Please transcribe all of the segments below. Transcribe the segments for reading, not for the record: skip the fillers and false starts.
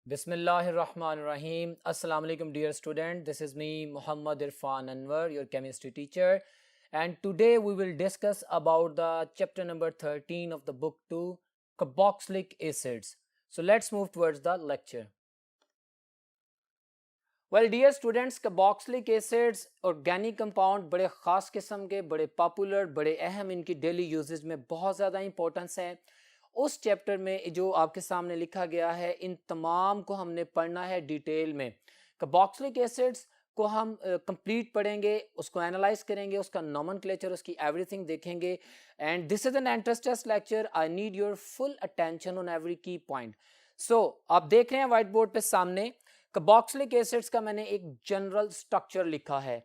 Bismillahirrahmanirrahim. Assalamu alaikum dear student. This is me Muhammad Irfan Anwar, your chemistry teacher, and today we will discuss about the chapter number 13 of the book 2, carboxylic acids. So let's move towards the lecture. Well dear students, carboxylic acids organic compound बड़े ख़ास किस्म के, बड़े popular, बड़े अहम, इनकी daily usage में बहुत ज़्यादा इंपॉर्टेंस है। उस चैप्टर में जो आपके सामने लिखा गया है, इन तमाम को हमने पढ़ना है डिटेल में। कार्बोक्सिलिक एसिड्स को हम कंप्लीट पढ़ेंगे, उसको एनालाइज करेंगे, उसका नोमेनक्लेचर, उसकी एवरीथिंग देखेंगे। And this is an entrance test lecture. I need your full attention on every key point. So आप देख रहे हैं व्हाइट बोर्ड पे सामने कार्बोक्सिलिक एसिड्स का मैंने एक जनरल स्ट्रक्चर लिखा है।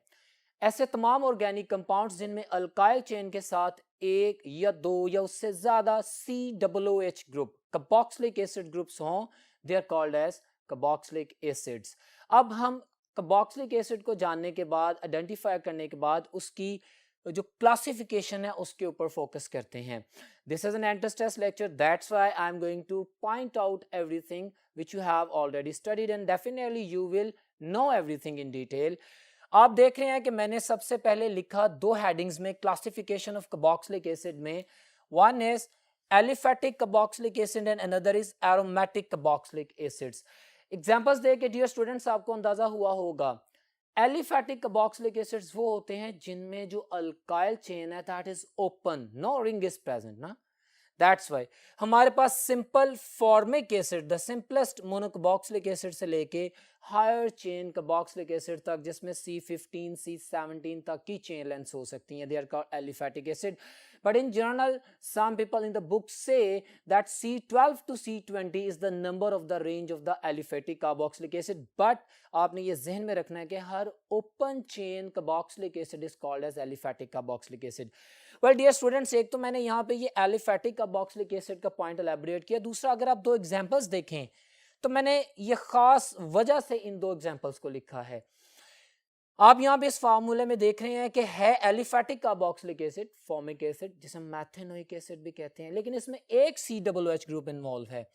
ऐसे तमाम ऑर्गेनिक कंपाउंड्स जिनमें अल्काइल चेन के साथ एक या दो या उससे ज्यादा COOH group carboxylic acid groups हों, they are called as carboxylic acids. अब हम कार्बोक्सिलिक एसिड को जानने के बाद, आइडेंटिफाई करने के बाद, उसकी जो क्लासिफिकेशन है उसके ऊपर फोकस करते हैं। This is an entrance test lecture, that's why I am going to point out everything which you have already studied and definitely you will know everything in detail. आप देख रहे हैं कि मैंने सबसे पहले लिखा दो हेडिंग्स में क्लासिफिकेशन ऑफ कार्बोक्सिलिक एसिड में। One is aliphatic carboxylic acid and another is aromatic carboxylic acids. Examples देके डियर स्टूडेंट्स आपको अंदाजा हुआ होगा, एलिफेटिक कार्बोक्सिलिक एसिड्स वो होते हैं जिनमें जो अल्काइल चेन है that is open, no ring is present ना। दैट्स वाई हमारे पास simple formic acid, the simplest monocarboxylic acid से लेके हायर चेन कार्बोक्सिलिक एसिड तक, जिसमें C15 C17 तक की चेन लेंथ्स हो सकती हैं, they are called aliphatic acid. But in general some people in the book say that C12 to C20 is the number of the range of the aliphatic carboxylic acid, but आपने ये जहन में रखना है कि हर open chain carboxylic acid is called as aliphatic carboxylic acid. Well dear students, एक तो मैंने यहाँ पे ये एलिफेटिक कार्बोक्सिलिक एसिड का पॉइंट एलैबोरेट किया। दूसरा, अगर आप दो एग्जांपल्स देखें तो मैंने ये खास वजह से इन दो एग्जांपल्स को लिखा है। आप यहाँ पे इस फार्मूले में देख रहे हैं कि है aliphatic carboxylic acid, formic acid, जिसे मैथेनोइक एसिड भी कहते हैं, लेकिन इसमें एक COOH ग्रुप इन्वॉल्व है।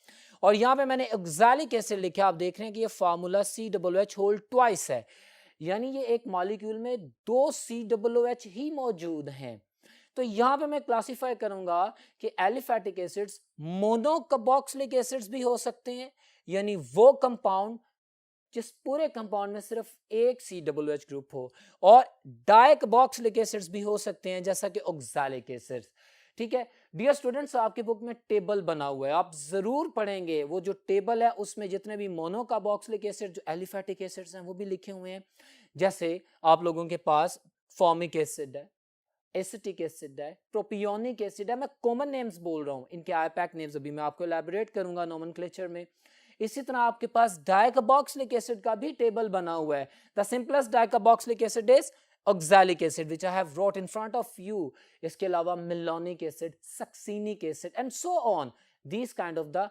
और यहाँ पे मैंने ऑक्सैलिक एसिड लिखा। आप देख रहे हैं कि ये फार्मूला COOH होल ट्वाइस है, यानी ये एक मॉलिक्यूल में दो COOH ही मौजूद हैं। तो यहाँ पे मैं क्लासिफाई करूंगा कि एलिफेटिक एसिड्स मोनोकार्बोक्सिलिक एसिड्स भी हो सकते हैं, यानी वो कंपाउंड जिस पूरे कंपाउंड में सिर्फ एक COOH ग्रुप हो, और डाइकार्बोक्सिलिक एसिड्स भी हो सकते हैं, जैसा कि ऑक्सैलिक एसिड्स। ठीक है डियर स्टूडेंट्स, आपकी बुक में टेबल बना हुआ है, आप जरूर पढ़ेंगे। वो जो टेबल है उसमें जितने भी मोनोकार्बोक्सिलिक एसिड जो एलिफेटिक एसिड्स हैं वो भी लिखे हुए हैं। जैसे आप लोगों के पास फॉर्मिक एसिड है, एसिटिक एसिड है, प्रोपियोनिक एसिड है। मैं कॉमन नेम्स बोल रहा हूँ, इनके आईपैक नेम्स अभी मैं आपको एलैबोरेट करूंगा नोमेनक्लेचर में। इसी तरह आपके पास डाइकार्बोक्सिलिक एसिड का भी टेबल बना हुआ है। The simplest dicarboxylic acid is oxalic acid which I have wrote in front of you. इसके अलावा malonic acid, succinic acid and so on, these kind of the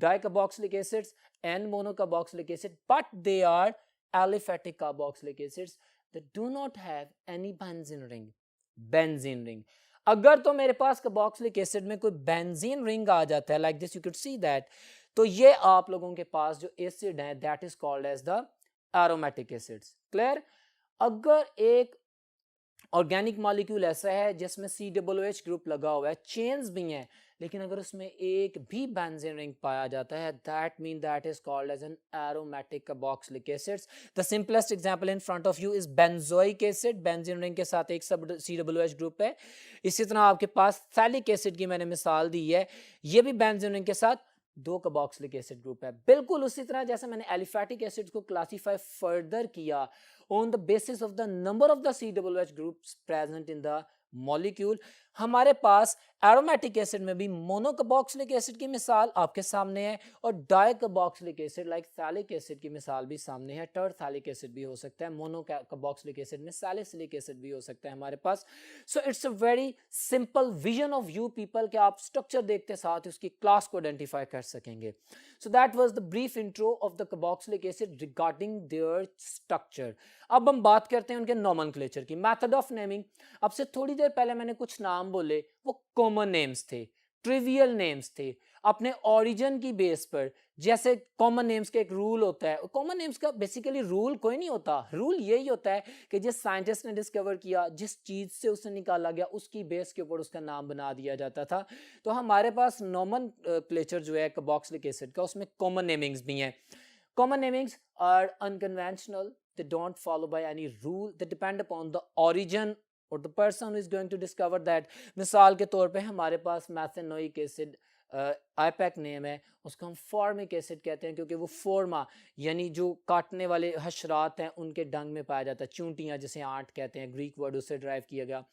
dicarboxylic acids and monocarboxylic acid, but they are aliphatic carboxylic acids that do not have any benzene ring, benzene ring. अगर तो मेरे पास carboxylic acid में कोई benzene ring आ जाता है, like this you can see that, तो ये आप लोगों के पास जो एसिड है that is called as the aromatic acids. Clear? अगर एक ऑर्गेनिक मॉलिक्यूल ऐसा है जिसमें COOH ग्रुप लगा हुआ है, चेन्स भी हैं, लेकिन अगर उसमें एक भी बेंजीन रिंग पाया जाता है, that mean that is called as an aromatic carboxylic acids. The simplest example in front of you is benzoic acid, benzene ring के साथ एक सब COOH ग्रुप है। इसी तरह आपके पास थैलिक एसिड की मैंने मिसाल दी है, ये भी बेंजीन रिंग के साथ दो कार्बोक्सिलिक एसिड ग्रुप है। बिल्कुल उसी तरह जैसे मैंने एलिफेटिक एसिड्स को क्लासिफाई फर्दर किया on the basis of the number of the COOH groups present in the molecule, हमारे पास एरोमेटिक एसिड में भी मोनोकार्बोक्सिलिक एसिड की मिसाल आपके सामने है, और dicarboxylic acid like phthalic acid की मिसाल भी सामने है। टर्थैलिक एसिड भी हो सकता है, मोनोकार्बोक्सिलिक एसिड में सैलिसिलिक एसिड भी हो सकता है हमारे पास। So it's a very simple vision of you people कि आप स्ट्रक्चर देखते साथ उसकी क्लास को आइडेंटिफाई कर सकेंगे। सो that was the brief intro of the carboxylic acid regarding their structure. अब हम बात करते हैं उनके नोमेनक्लेचर की, मेथड ऑफ नेमिंग। अब से थोड़ी देर पहले मैंने कुछ नाम बोले, वो कॉमन नेम्स थे, ट्रिवियल नेम्स थे, अपने ओरिजिन की बेस पर। जैसे कॉमन नेम्स का एक रूल होता है, कॉमन नेम्स का बेसिकली रूल कोई नहीं होता, रूल यही होता है कि जिस साइंटिस्ट ने डिस्कवर किया, जिस चीज से उसे निकाला गया, उसकी बेस के ऊपर उसका नाम बना दिया जाता था। तो हमारे पास नॉमन क्लेचर जो है कार्बोक्सिलिक एसिड का, उसमें कॉमन नेमिंग्स भी हैं। Common namings are unconventional, they don't follow by any rule, they depend upon the origin or the person who is going to discover that। मिसाल के तौर पे हमारे पास मैथेनोइक एसिड आईपैक नेम है, उसको हम फॉर्मिक एसिड कहते हैं क्योंकि वो फोर्मा यानी जो काटने वाले हशरात हैं उनके डंग में पाया जाता है, चूंटियां जिसे आंट कहते हैं, ग्रीक वर्ड उससे ड्राइव किया गया।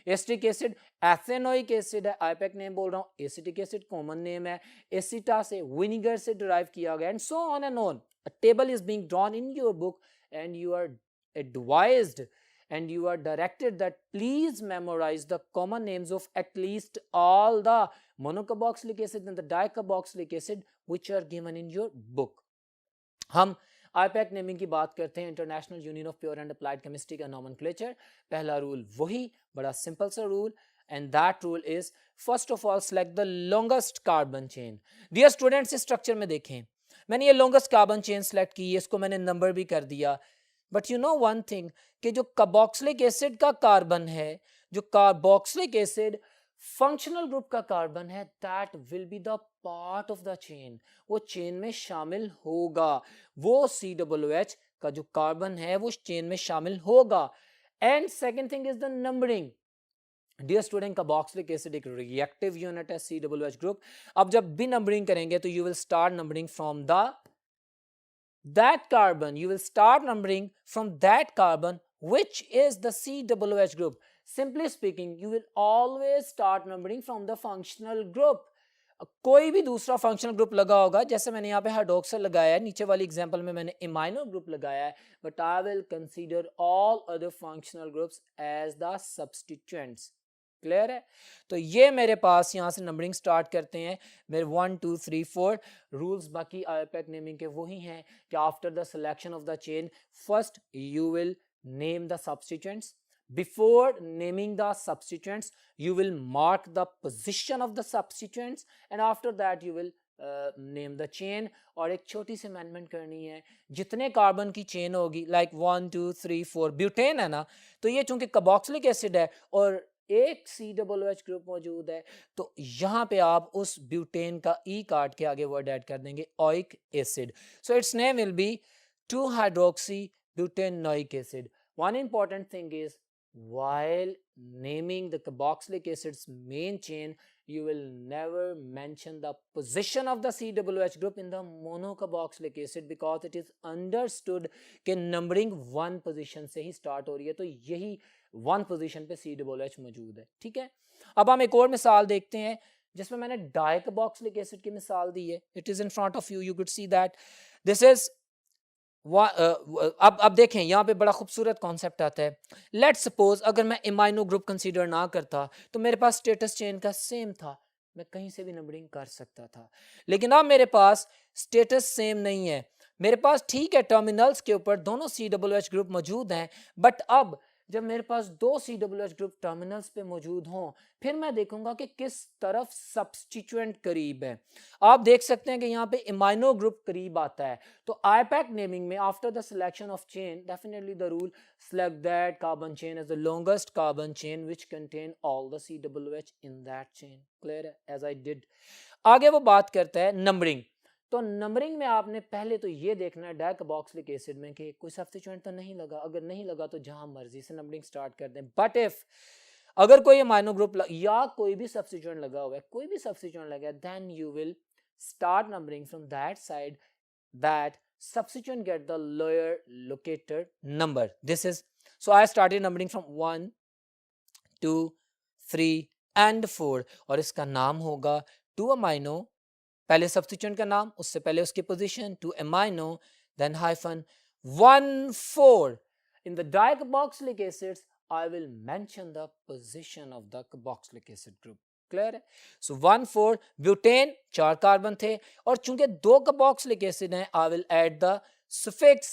एसिटिक एसिड एथेनोइक एसिड है, आईपैक नेम बोल रहा हूँ, एसिटिक एसिड कॉमन नेम है, एसिटा से विनेगर से ड्राइव किया गया, and so on and on. A table is being drawn in your book and you are advised and you are directed that please memorize the common names of at least all the monocarboxylic acid and the dicarboxylic acid which are given in your book। हम IUPAC naming की बात करते हैं, international union of pure and applied chemistry का nomenclature. पहला rule वही बड़ा simple सा rule, and that rule is first of all select the longest carbon chain। Dear students, इस स्ट्रक्चर में देखें, मैंने ये लॉन्गेस्ट कार्बन चेन सेलेक्ट की है, इसको मैंने नंबर भी कर दिया, but you know one thing कि जो कार्बोक्सिलिक एसिड का कार्बन है, जो कार्बोक्सिलिक एसिड फंक्शनल ग्रुप का कार्बन है, that will be the part of the chain, वो चेन में शामिल होगा, वो COOH का जो कार्बन है वो चेन में शामिल होगा। And second thing is the numbering. Dear student, carboxylic acid एक रिएक्टिव यूनिट है, COOH ग्रुप। अब जब भी नंबरिंग करेंगे तो you will start numbering from that carbon, you will start numbering from that carbon which is the COOH group। simply speaking, you will always start numbering from the functional group। कोई भी दूसरा functional group लगा होगा, जैसे मैंने यहाँ पे hydroxyl लगाया है, नीचे वाली एग्जांपल में मैंने इमाइनो ग्रुप लगाया है, but I will consider all other functional groups as the substituents. Clear है? तो ये मेरे पास यहाँ से नंबरिंग स्टार्ट करते हैं, मेरे 1 2 3 4 रूल्स बाकी आईपैक नेमिंग के वही हैं कि after the selection of the chain first you will name the substituents. Before naming the substituents, you will mark the position of the substituents, and after that you will name the chain। और एक छोटी सी amendment करनी है, जितने carbon की chain होगी, like 1 2 3 4 butane है ना, तो ये चूंकि कार्बोक्सिलिक एसिड है और एक COOH ग्रुप मौजूद है, तो यहाँ पे आप उस ब्यूटेन का ई काट के आगे वर्ड ऐड कर देंगे oic acid. So it's name will be 2 hydroxy butanoic acid. One important thing is while naming the carboxylic acid's main chain, you will never mention the position of the COOH group in the monocarboxylic acid because it is understood कि numbering 1 position से ही start हो रही है, तो यही 1 position पे COOH मौजूद है। ठीक है, अब हम एक और मिसाल देखते हैं जिसमें मैंने डाइकार्बोक्सिलिक एसिड की मिसाल दी है। It is in front of you, you could see that this is अब देखें, यहाँ पे बड़ा खूबसूरत कॉन्सेप्ट आता है। लेट्स सपोज अगर मैं इमाइनो ग्रुप कंसीडर ना करता तो मेरे पास स्टेटस चेन का सेम था, मैं कहीं से भी नंबरिंग कर सकता था, लेकिन अब मेरे पास स्टेटस सेम नहीं है। मेरे पास ठीक है टर्मिनल्स के ऊपर दोनों COOH ग्रुप मौजूद हैं, बट अब जब मेरे पास 2 COOH ग्रुप टर्मिनल्स पे मौजूद हों, फिर मैं देखूंगा कि किस तरफ सब्स्टिट्यूएंट करीब है। आप देख सकते हैं कि यहाँ पे इमाइनो ग्रुप करीब आता है, तो आईपैक नेमिंग में after the selection of chain, definitely the rule select that carbon chain as the longest carbon chain which contain all the COOH in that chain. Clear है? As I did. आगे वो बात करता है numbering. तो numbering में आपने पहले तो ये देखना है डाइकार्बोक्सिलिक एसिड में कि कोई सब्स्टिट्यूएंट तो नहीं लगा, अगर नहीं लगा तो जहां मर्जी से नंबरिंग स्टार्ट कर दें। बट इफ अगर कोई अमाइनो ग्रुप या कोई भी सब्स्टिट्यूएंट लगा हुआ है, कोई भी सब्स्टिट्यूएंट लगा है, then you will start numbering from that side that substituent get the lower locator number। This is, so I started numbering from 1 2 3 and 4 और इसका नाम होगा 2 amino, पहले सब्स्टिट्यूएंट का नाम, उससे पहले उसकी position 2 amino, then hyphen 1 4। in the dicarboxylic acids I will mention the position of the carboxylic acid group। Clear है? सो 1 4 ब्यूटेन 4 कार्बन थे, और चूंकि 2 कार्बोक्सिलिक एसिड हैं, I will add the suffix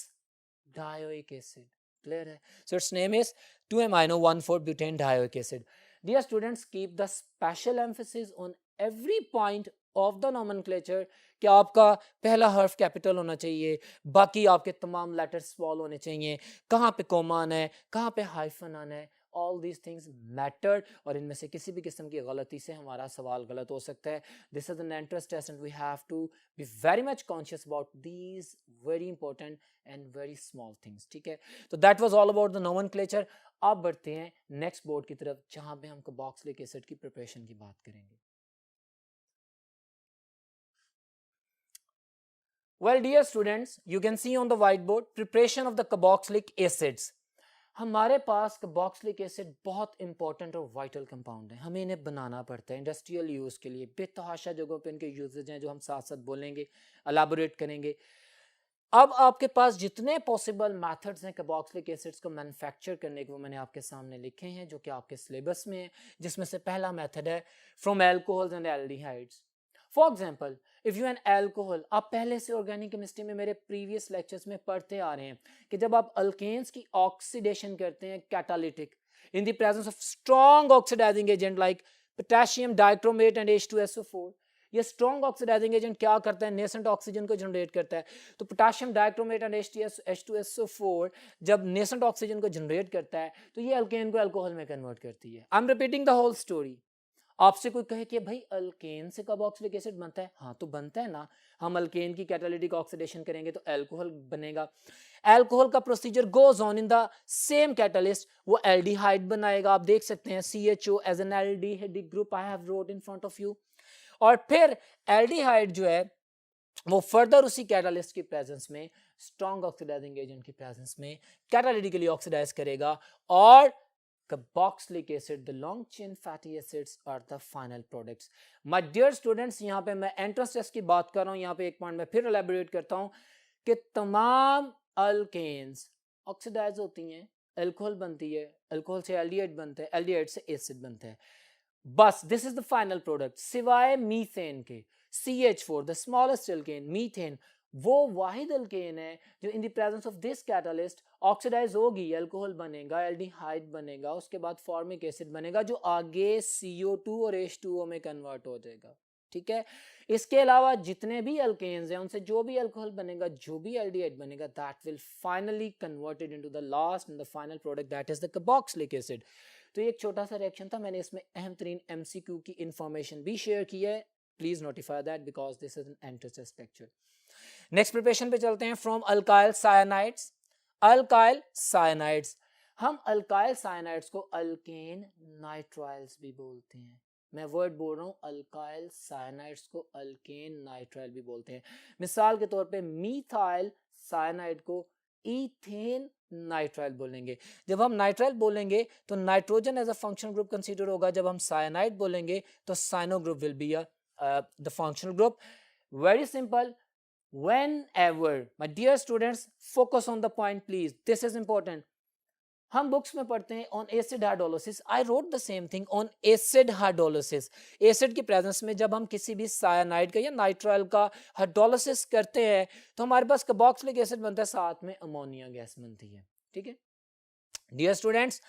dioic acid। Clear है? So it's name is 2 amino 1 4 butane dioic acid। Dear students, keep the special emphasis on every point of the nomenclature कि आपका पहला हर्फ capital होना चाहिए, बाकी आपके तमाम लेटर्स स्मॉल होने चाहिए, कहाँ पे कॉमा आना है, कहाँ पे हाइफन आना है, ऑल दीज थिंग्स मैटर, और इनमें से किसी भी किस्म की गलती से हमारा सवाल गलत हो सकता है. This is an entrance test and we have to be very much conscious about these very important and very small things. ठीक है, तो that was all about the nomenclature. अब बढ़ते हैं नेक्स्ट बोर्ड की तरफ जहां पे हम कार्बोक्सिलिक एसिड की प्रिपरेशन की बात करेंगे. Well, dear students, you can see on the whiteboard preparation of the carboxylic acids. हमारे पास कार्बोक्सिलिक एसिड बहुत इंपॉर्टेंट और वाइटल कंपाउंड है, हमें इन्हें बनाना पड़ता है इंडस्ट्रियल यूज़ के लिए. बेतहाशा जगहों पे इनके यूजेज हैं जो हम साथ साथ बोलेंगे, एलाबोरेट करेंगे. अब आपके पास जितने पॉसिबल मेथड्स हैं कार्बोक्सिलिक एसिड्स को मैन्युफैक्चर करने के, वो मैंने आपके सामने लिखे हैं जो कि आपके सिलेबस में है. जिसमें से पहला मेथड है from alcohols and aldehydes. For example, if you N alcohol, आप पहले से ऑर्गेनिक केमिस्ट्री में मेरे प्रीवियस लेक्चर्स में पढ़ते आ रहे हैं कि जब आप अल्केन्स की ऑक्सीडेशन करते हैं catalytic in the presence of strong oxidising agent like potassium dichromate and H2SO4, ये स्ट्रॉन्ग ऑक्सीडाइजिंग एजेंट क्या करता है, नेसेंट ऑक्सीजन को जनरेट करता है. तो पोटेशियम डाइक्रोमेट एंड H2SO4 जब नेसेंट ऑक्सीजन को जनरेट करता है तो ये अल्केन को अल्कोहल में कन्वर्ट करती है. I am repeating the whole story. आपसे कोई कहे कि भाई अल्केन से कार्बोक्सिलिक एसिड बनता है, हाँ तो बनता है ना. हम अल्केन की कैटालिटिक ऑक्सीडेशन करेंगे तो अल्कोहल बनेगा. अल्कोहल का procedure goes on in the same catalyst, वो एल्डिहाइड बनाएगा. आप देख सकते हैं CHO as an aldehyde group I have wrote in front of you. और फिर एल्डिहाइड जो है वो फर्दर उसी कैटालिस्ट की प्रेजेंस में, स्ट्रॉन्ग ऑक्सीडाइजिंग एजेंट की प्रेजेंस में कैटालिटिकली ऑक्सीडाइज करेगा. और carboxylic acid, the long chain fatty acids are the final products. My dear students, यहाँ पे मैं एंट्रेंस टेस्ट की बात कर रहा हूँ. यहाँ पे एक पॉइंट मैं फिर एलैबोरेट करता हूँ कि तमाम अल्केन्स ऑक्सीडाइज होती हैं, अल्कोहल बनती है, अल्कोहल से एल्डिहाइड बनता है, एल्डिहाइड से एसिड बनता है. बस this is the final product, सिवाय मीथेन के. CH4, the smallest alkane, methane वो वाहिद अल्केन है जो in the presence of this catalyst oxidise होगी, अल्कोहल बनेगा, एल्डिहाइड बनेगा, उसके बाद फॉर्मिक एसिड बनेगा जो आगे CO2 और H2O में कन्वर्ट हो जाएगा. ठीक है, इसके अलावा जितने भी अल्केन्स हैं उनसे जो भी अल्कोहल बनेगा, जो भी एल्डिहाइड बनेगा, that will finally converted into the last and the final product, that is the carboxylic acid. तो ये एक छोटा सा रिएक्शन था, मैंने इसमें अहम तरीन MCQ की इंफॉर्मेशन भी शेयर की है. Please notify that because this is an entrance test lecture. Next preparation पे चलते हैं. From alkyl cyanides. Alkyl cyanides, हम अल्काइल साइनाइड्स को अल्केन नाइट्राइल्स भी बोलते हैं. मैं वर्ड बोल रहा हूँ, अल्काइल साइनाइड्स को अल्केन नाइट्राइल भी बोलते हैं. मिसाल के तौर पे मीथाइल साइनाइड को इथेन नाइट्राइल बोलेंगे. जब हम नाइट्राइल बोलेंगे तो nitrogen as a functional group consider होगा. जब हम साइनाइड बोलेंगे तो cyano group will be the functional group. Very simple. Whenever, my dear students, focus on the point please, this is important. हम बुक्स में पढ़ते हैं on acid hydrolysis. I wrote the same thing on acid hydrolysis. Acid की presence में जब हम किसी भी साइनाइड का या नाइट्राइल का हाइड्रोलिसिस करते हैं तो हमारे पास कार्बोक्सिलिक एसिड बनता है, साथ में अमोनिया गैस बनती है. ठीक है dear students,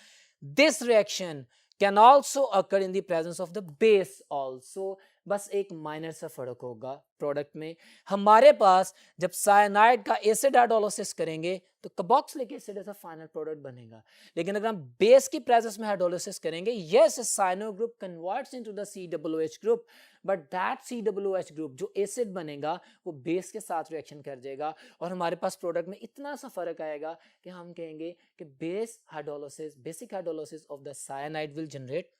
this reaction can also occur in the presence of the base also. बस एक माइनर सा फर्क होगा प्रोडक्ट में. हमारे पास जब साइनाइड का एसिड हाइड्रोलिसिस करेंगे तो कार्बोक्सिलिक एसिड ऐसा फाइनल प्रोडक्ट बनेगा. लेकिन अगर हम बेस की प्रेजेंस में हाइड्रोलिसिस करेंगे, yes cyano group converts into the COOH group, but that COOH group जो एसिड बनेगा वो बेस के साथ रिएक्शन कर जाएगा और हमारे पास प्रोडक्ट में इतना सा फर्क आएगा कि हम कहेंगे कि base hydrolysis, basic hydrolysis of the cyanide will generate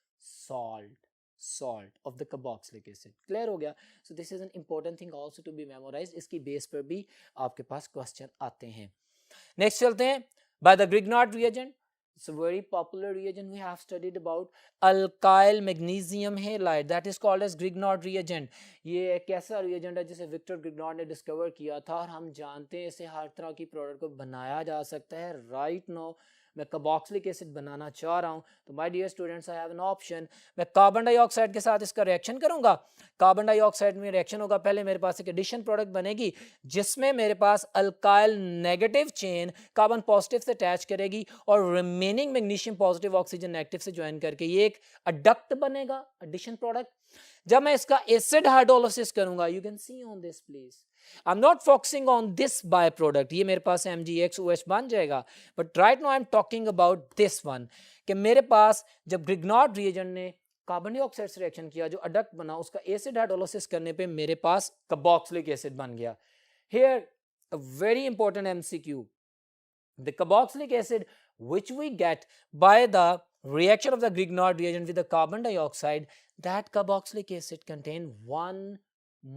salt of the carboxylic acid. Clear हो गया. so this is an important thing also to be memorized. इसकी बेस पर भी आपके पास क्वेश्चन आते हैं. नेक्स्ट चलते हैं. by the Grignard reagent, it's a very popular reagent we have studied about. alkyl magnesium halide, that is called as Grignard reagent. ये एक ऐसा reagent है जिसे विक्टर ग्रिग्नार्ड ने डिस्कवर किया था और हम जानते हैं इसे हर तरह की प्रोडक्ट को बनाया जा सकता है. राइट नाउ मैं कार्बोक्सिलिक एसिड बनाना चाह रहा हूं तो my dear students I have an option. मैं कार्बन डाइऑक्साइड के साथ इसका रिएक्शन करूंगा. कार्बन डाइऑक्साइड में रिएक्शन होगा, पहले मेरे पास एक एडिशन प्रोडक्ट बनेगी जिसमें मेरे पास alkyl negative chain carbon positive से अटैच करेगी और remaining magnesium positive oxygen negative से ज्वाइन करके ये एक अडक्ट बनेगा, एडिशन प्रोडक्ट. जब मैं इसका एसिड हाइड्रोलिसिस करूंगा, you can C on this please, I am not focusing on this by product, ये मेरे पास MgXOH बन जाएगा, but right now I am talking about this one, कि मेरे पास जब ग्रिग्नॉर्ड रिएजेंट ने कार्बन डाइऑक्साइड से रिएक्शन किया, जो अडक्ट बना, उसका एसिड हाइड्रोलिसिस करने पे मेरे पास कार्बोक्सिलिक एसिड बन गया. Here a very important MCQ, the carboxylic acid which we get by the reaction of the Grignard reagent with the carbon dioxide, that carboxylic acid contain one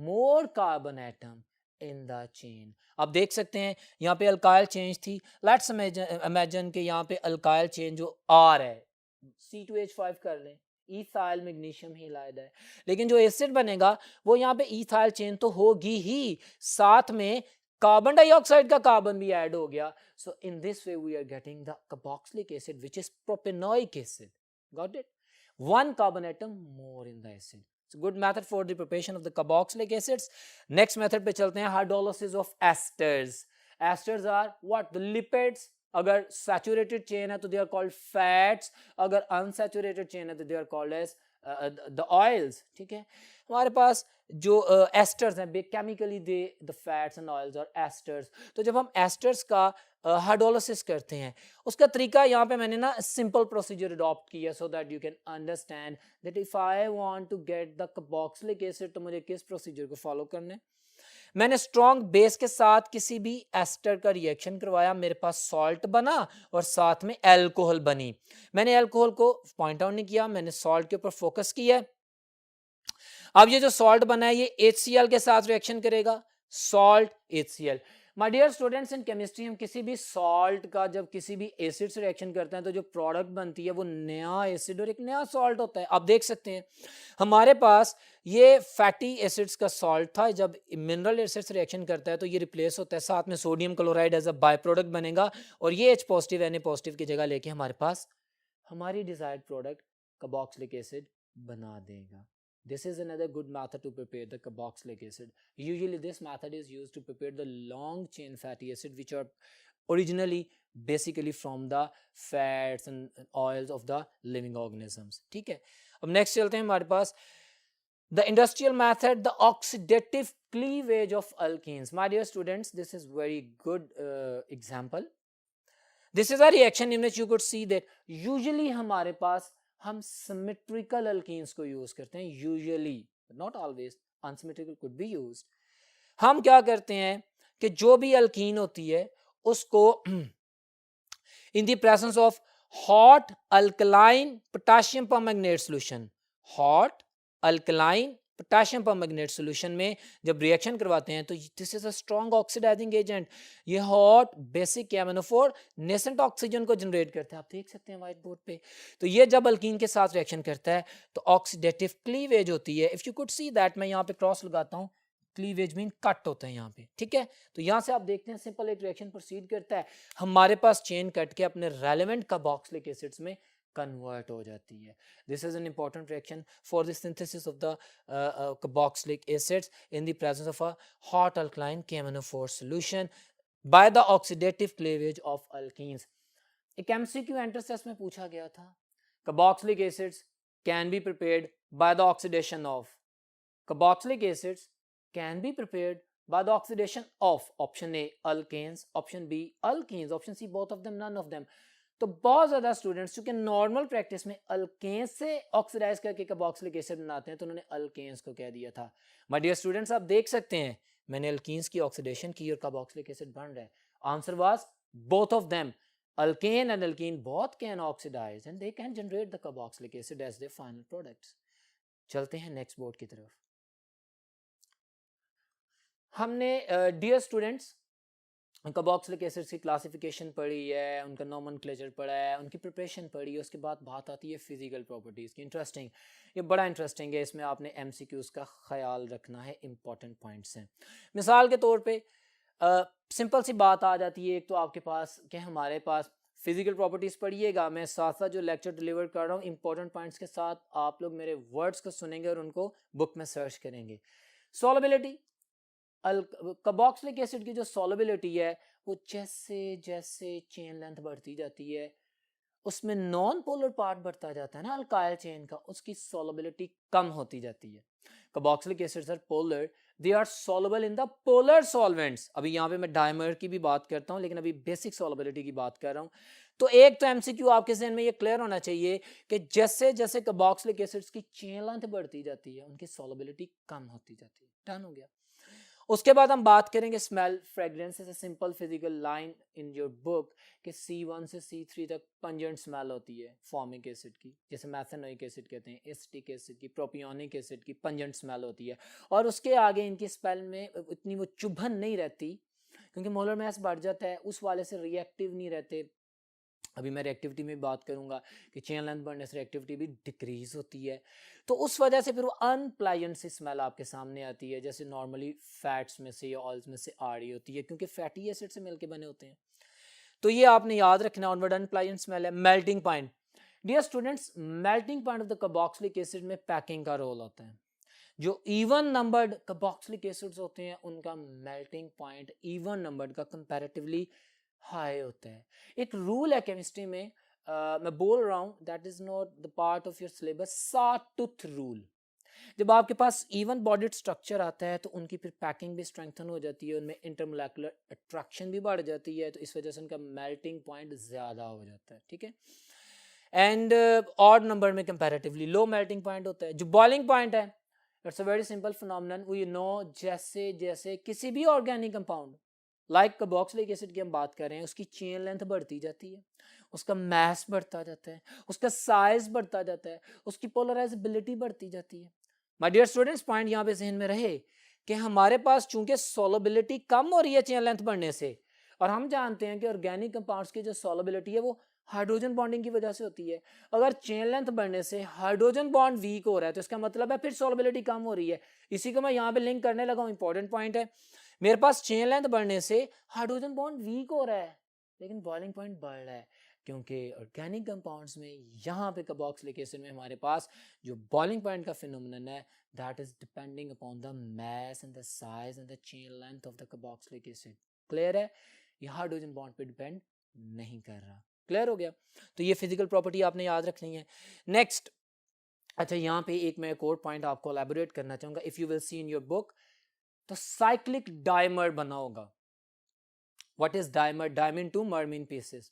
more carbon atom in the chain. अब देख सकते हैं यहाँ पे alkyl change थी, let's imagine कि यहाँ पे अल्काइल चेंज जो R है, C2H5 कर लें, इथाइल मैग्नीशियम हैलाइड है, लेकिन जो एसिड बनेगा वो यहाँ पे इथाइल चेन तो होगी ही, साथ में कार्बन डाइऑक्साइड का कार्बन भी ऐड हो गया. So in this way we are getting the carboxylic acid which is propanoic acid. Got it? One carbon atom more in the acid. It's a good method for the preparation of the carboxylic acids. Next method पे चलते हैं, hydrolysis of esters. Esters are what? The lipids. अगर saturated chain है तो they are called fats, अगर unsaturated chain है तो they are called as the oils. ठीक है, हमारे पास जो एस्टर्स हैं, chemically they the fats and oils और एस्टर्स. तो जब हम एस्टर्स का हाइड्रोलिसिस करते हैं, उसका तरीका यहाँ पे मैंने ना सिंपल प्रोसीजर अडॉप्ट किया so that you can understand that if I want to get the carboxylic acid तो मुझे किस प्रोसीजर को फॉलो करना है. मैंने स्ट्रॉन्ग बेस के साथ किसी भी एस्टर का रिएक्शन करवाया, मेरे पास सॉल्ट बना और साथ में एल्कोहल बनी. मैंने एल्कोहल को पॉइंट आउट नहीं किया, मैंने सॉल्ट के ऊपर फोकस किया. अब ये जो सॉल्ट बना है ये HCl के साथ रिएक्शन करेगा, salt HCl. My dear students, in chemistry हम किसी भी सॉल्ट का जब किसी भी एसिड से रिएक्शन करते हैं तो जो प्रोडक्ट बनती है वो नया एसिड और एक नया सॉल्ट होता है. आप देख सकते हैं हमारे पास ये फैटी एसिड्स का सॉल्ट था, जब मिनरल एसिड से रिएक्शन करता है तो ये रिप्लेस होता है, साथ में sodium chloride as a by product बनेगा और ये H पॉजिटिव Na पॉजिटिव की जगह लेके हमारे पास हमारी डिजायर्ड प्रोडक्ट कार्बोक्सिलिक एसिड बना देगा. This is another good method to prepare the carboxylic acid. Usually this method is used to prepare the long chain fatty acid which are originally basically from the fats and oils of the living organisms. ठीक है, अब next चलते हैं हमारे पास the industrial method, the oxidative cleavage of alkenes. My dear students, this is very good example. This is a reaction in which you could see that usually हमारे पास हम symmetrical alkenes को use करते हैं, usually, not always, unsymmetrical could be used. हम क्या करते हैं कि जो भी अल्कीन होती है उसको in the presence of hot alkaline potassium permanganate solution, hot alkaline potassium permanganate solution में जब रिएक्शन करवाते हैं तो this is a strong oxidising agent. ये हॉट बेसिक केमिनोफोर नेसेंट ऑक्सीजन को जनरेट करता है, आप देख सकते हैं व्हाइट बोर्ड पे. तो ये जब अल्कीन के साथ रिएक्शन करता है तो ऑक्सीडेटिव क्लीवेज होती है. If you could see that, मैं यहाँ पे क्रॉस लगाता हूँ, क्लीवेज मीन कट होता है यहाँ पे. ठीक है, तो यहाँ से आप देखते हैं सिंपल एक रिएक्शन प्रोसीड करता है, हमारे पास चेन कट के अपने रेलेवेंट कार्बोक्सिलिक एसिड्स में कन्वर्ट हो जाती है. This is an important reaction for the synthesis of the carboxylic acids in the presence of a hot alkaline KMnO4 solution by the oxidative cleavage of alkenes. एक MCQ entrance test में पूछा गया था, carboxylic acids can be prepared by the oxidation of, carboxylic acids can be prepared by the oxidation of option A alkanes, option B alkenes, option C both of them, none of them. तो बहुत ज्यादा students चूंकि normal practice में alkanes से oxidise करके carboxylic acid बनाते हैं तो उन्होंने अल्केन्स को कह दिया था. माय डियर स्टूडेंट्स, आप देख सकते हैं मैंने अल्कीन्स की ऑक्सीडेशन की और कार्बोक्सिलिक एसिड बन रहा है. Answer was both of them. Alkane and alkyne both can oxidize and they can generate the carboxylic acid as their final products. चलते हैं नेक्स्ट बोर्ड की तरफ. हमने डियर स्टूडेंट्स कार्बोक्सिलिक एसिड्स की क्लासिफिकेशन पढ़ी है, उनका नोमेनक्लेचर पढ़ा है, उनकी प्रिपरेशन पढ़ी है, उसके बाद बात आती है फिजिकल प्रॉपर्टीज़ की. इंटरेस्टिंग, ये बड़ा इंटरेस्टिंग है, इसमें आपने MCQs का ख्याल रखना है, इंपॉर्टेंट पॉइंट्स हैं. मिसाल के तौर पे सिंपल सी बात आ जाती है, एक तो आपके पास कि हमारे पास फिजिकल प्रॉपर्टीज़ पढ़िएगा, मैं साथ साथ जो लेक्चर डिलीवर कर रहा हूँ इंपॉर्टेंट पॉइंट्स के साथ आप लोग मेरे वर्ड्स को सुनेंगे और उनको बुक में सर्च करेंगे. सॉल्युबिलिटी, कार्बोक्सिलिक एसिड की जो सॉल्युबिलिटी है वो जैसे जैसे चेन लेंथ बढ़ती जाती है उसमें नॉन पोलर पार्ट बढ़ता जाता है ना अल्काइल चेन का, उसकी सॉल्युबिलिटी कम होती जाती है. carboxylic acids are polar, they are soluble in the polar solvents. अभी यहाँ पे मैं डायमर की भी बात करता हूँ, लेकिन अभी बेसिक सॉल्युबिलिटी की बात कर रहा हूँ. तो एक तो एमसीक्यू आपके जहन में ये क्लियर होना चाहिए कि जैसे जैसे कार्बोक्सिलिक एसिड्स की चेन लेंथ बढ़ती जाती है उनकी सॉल्युबिलिटी कम होती जाती है. डन हो गया. उसके बाद हम बात करेंगे smell fragrance. Is a simple physical line in your book कि C1 से C3 तक पंजेंट स्मेल होती है फॉर्मिक एसिड की, जैसे मैथेनोइक एसिड कहते हैं, एसिटिक एसिड की, प्रोपियोनिक एसिड की पंजेंट स्मेल होती है. और उसके आगे इनकी स्मेल में इतनी वो चुभन नहीं रहती क्योंकि मोलर मास बढ़ जाता है, उस वाले से रिएक्टिव नहीं रहते. अभी मैं रिएक्टिविटी में बात करूंगा कि चेन लेंथ बढ़ने से रिएक्टिविटी भी डिक्रीज होती है. तो उस वजह से फिर वो अनप्लायंट सी स्मेल आपके सामने आती है, जैसे नॉर्मली फैट्स में से या ऑयल्स में से आ रही होती है क्योंकि फैटी एसिड से मिलके बने होते हैं. तो ये आपने याद रखना. ऑनवर्ड अनप्लायंट स्मेल है. Melting point. Dear students, melting point of the carboxylic acid में पैकिंग का रोल होता है. जो इवन नंबर्ड कार्बोक्सिलिक एसिड्स होते हैं उनका मेल्टिंग पॉइंट इवन नंबर्ड का कंपैरेटिवली हाई होता है. एक रूल है केमिस्ट्री में, मैं बोल रहा हूँ, that is not the part of your syllabus, sawtooth rule. जब आपके पास इवन बॉडीड स्ट्रक्चर आता है तो उनकी फिर पैकिंग भी स्ट्रेंथन हो जाती है, उनमें इंटरमोलेकुलर अट्रैक्शन भी बढ़ जाती है, तो इस वजह से उनका मेल्टिंग पॉइंट ज़्यादा हो जाता है. ठीक है. एंड ऑड नंबर में कंपैरेटिवली लो मेल्टिंग पॉइंट होता है. जो बॉइलिंग पॉइंट है, it's a very simple phenomenon. We know जैसे जैसे किसी भी organic compound like carboxylic acid की हम बात कर रहे हैं, उसकी चेन लेंथ बढ़ती जाती है, उसका मास बढ़ता जाता है, उसका साइज बढ़ता जाता है, उसकी पोलराइजेबिलिटी बढ़ती जाती है. माय डियर स्टूडेंट्स, पॉइंट यहाँ पे जहन में रहे कि हमारे पास चूंकि सोलबिलिटी कम हो रही है चेन लेंथ बढ़ने से, और हम जानते हैं कि ऑर्गेनिक कंपाउंड्स की जो सोलबिलिटी है वो हाइड्रोजन बॉन्डिंग की वजह से होती है. अगर चेन लेंथ बढ़ने से हाइड्रोजन बॉन्ड वीक हो रहा है तो इसका मतलब है फिर सोलबिलिटी कम हो रही है. इसी को मैं यहाँ पे लिंक करने लगा हूँ. इंपॉर्टेंट पॉइंट है. मेरे पास चेन लेंथ बढ़ने से हाइड्रोजन बॉन्ड वीक हो रहा है लेकिन बॉइलिंग पॉइंट बढ़ रहा है, क्योंकि ऑर्गेनिक कंपाउंड्स में यहाँ पे कार्बोक्सिलिक एसिड में हमारे पास जो बॉइलिंग पॉइंट का फिनोमेनन है, that is depending upon the mass and the size and the chain length of the carboxylic acid. Clear है? ये हाइड्रोजन बॉन्ड पे डिपेंड नहीं कर रहा. क्लियर हो गया? तो ये फिजिकल प्रॉपर्टी आपने याद रखनी है. नेक्स्ट, अच्छा यहाँ पे एक मैं एक और पॉइंट आपको एलैबोरेट करना चाहूंगा. If you will see in your book, तो साइक्लिक डायमर बना होगा. What is dimer? Di means two mer means pieces.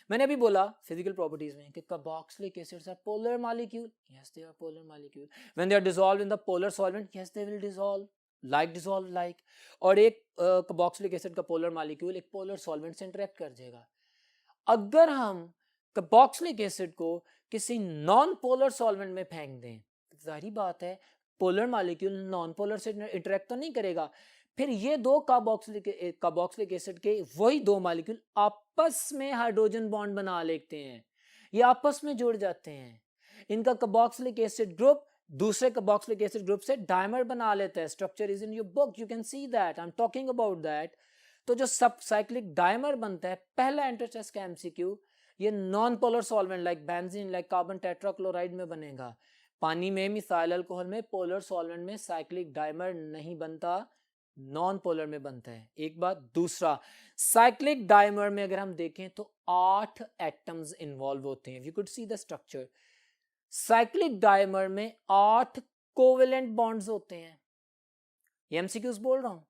मैंने अभी बोला फिजिकल प्रॉपर्टीज में कि carboxylic acids are polar molecule. Yes, they are polar molecule. When they are dissolved in the polar solvent, yes they will dissolve like dissolve like. और एक carboxylic acid का polar molecule एक polar solvent से interact कर जाएगा. अगर हम carboxylic acid को किसी नॉन पोलर सॉल्वेंट में फेंक दें, जाहिर बात है पोलर मॉलिक्यूल नॉन पोलर से इंटरेक्ट तो नहीं करेगा. फिर ये दो कार्बोक्सिलिक एसिड के वही दो मॉलिक्यूल आपस में हाइड्रोजन बॉन्ड बना लेते हैं, ये आपस में जुड़ जाते हैं. इनका कार्बोक्सिलिक एसिड ग्रुप दूसरे कार्बोक्सिलिक एसिड ग्रुप से डायमर बना लेता है. Structure is in your book, you can see that, I am talking about that. तो जो सब साइक्लिक डायमर बनता है, पहला एंट्रेंस का एमसीक्यू, ये non polar solvent like benzene, like carbon tetrachloride में बनेगा. पानी में, मिसाइल अल्कोहल में, पोलर सॉल्वेंट में साइक्लिक डायमर नहीं बनता, नॉन पोलर में बनता है. एक बात. दूसरा, साइक्लिक डायमर में अगर हम देखें तो 8 एटम्स इन्वॉल्व होते हैं. You could see the structure. Cyclic dimer में 8 कोवेलेंट बॉन्ड्स होते हैं. ये एमसीक्यूज बोल रहा हूं.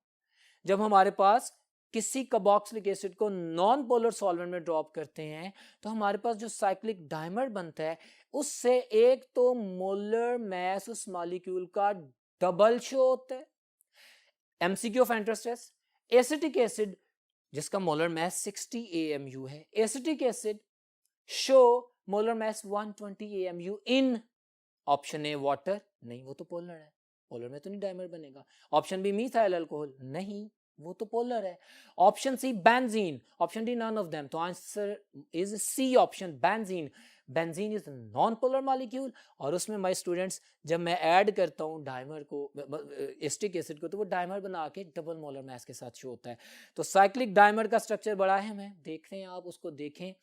जब हमारे पास किसी कार्बोक्सिलिक एसिड को नॉन पोलर सॉल्वेंट में ड्रॉप करते हैं तो हमारे पास जो साइक्लिक डायमर बनता है उससे एक तो मोलर मास उस मॉलिक्यूल का डबल शो होता है. एमसीक्यू ऑफ इंटरेस्ट है. एसिटिक एसिड जिसका मोलर मास 60 AMU है, acetic acid show molar mass 120 AMU in option A water. नहीं, वो तो पोलर है, पोलर में तो नहीं डायमर बनेगा. Option B methyl alcohol. नहीं, वो तो पोलर है. Option C benzene. Option D none of them. तो answer is C option, benzene. Benzene is non polar molecule और उसमें माय स्टूडेंट्स जब मैं ऐड करता हूँ डायमर को, एसिटिक एसिड को, तो वो डायमर बना के डबल मोलर मास के साथ शो होता है. तो साइक्लिक डायमर का स्ट्रक्चर बड़ा अहम है. देख रहे हैं आप, उसको देखें.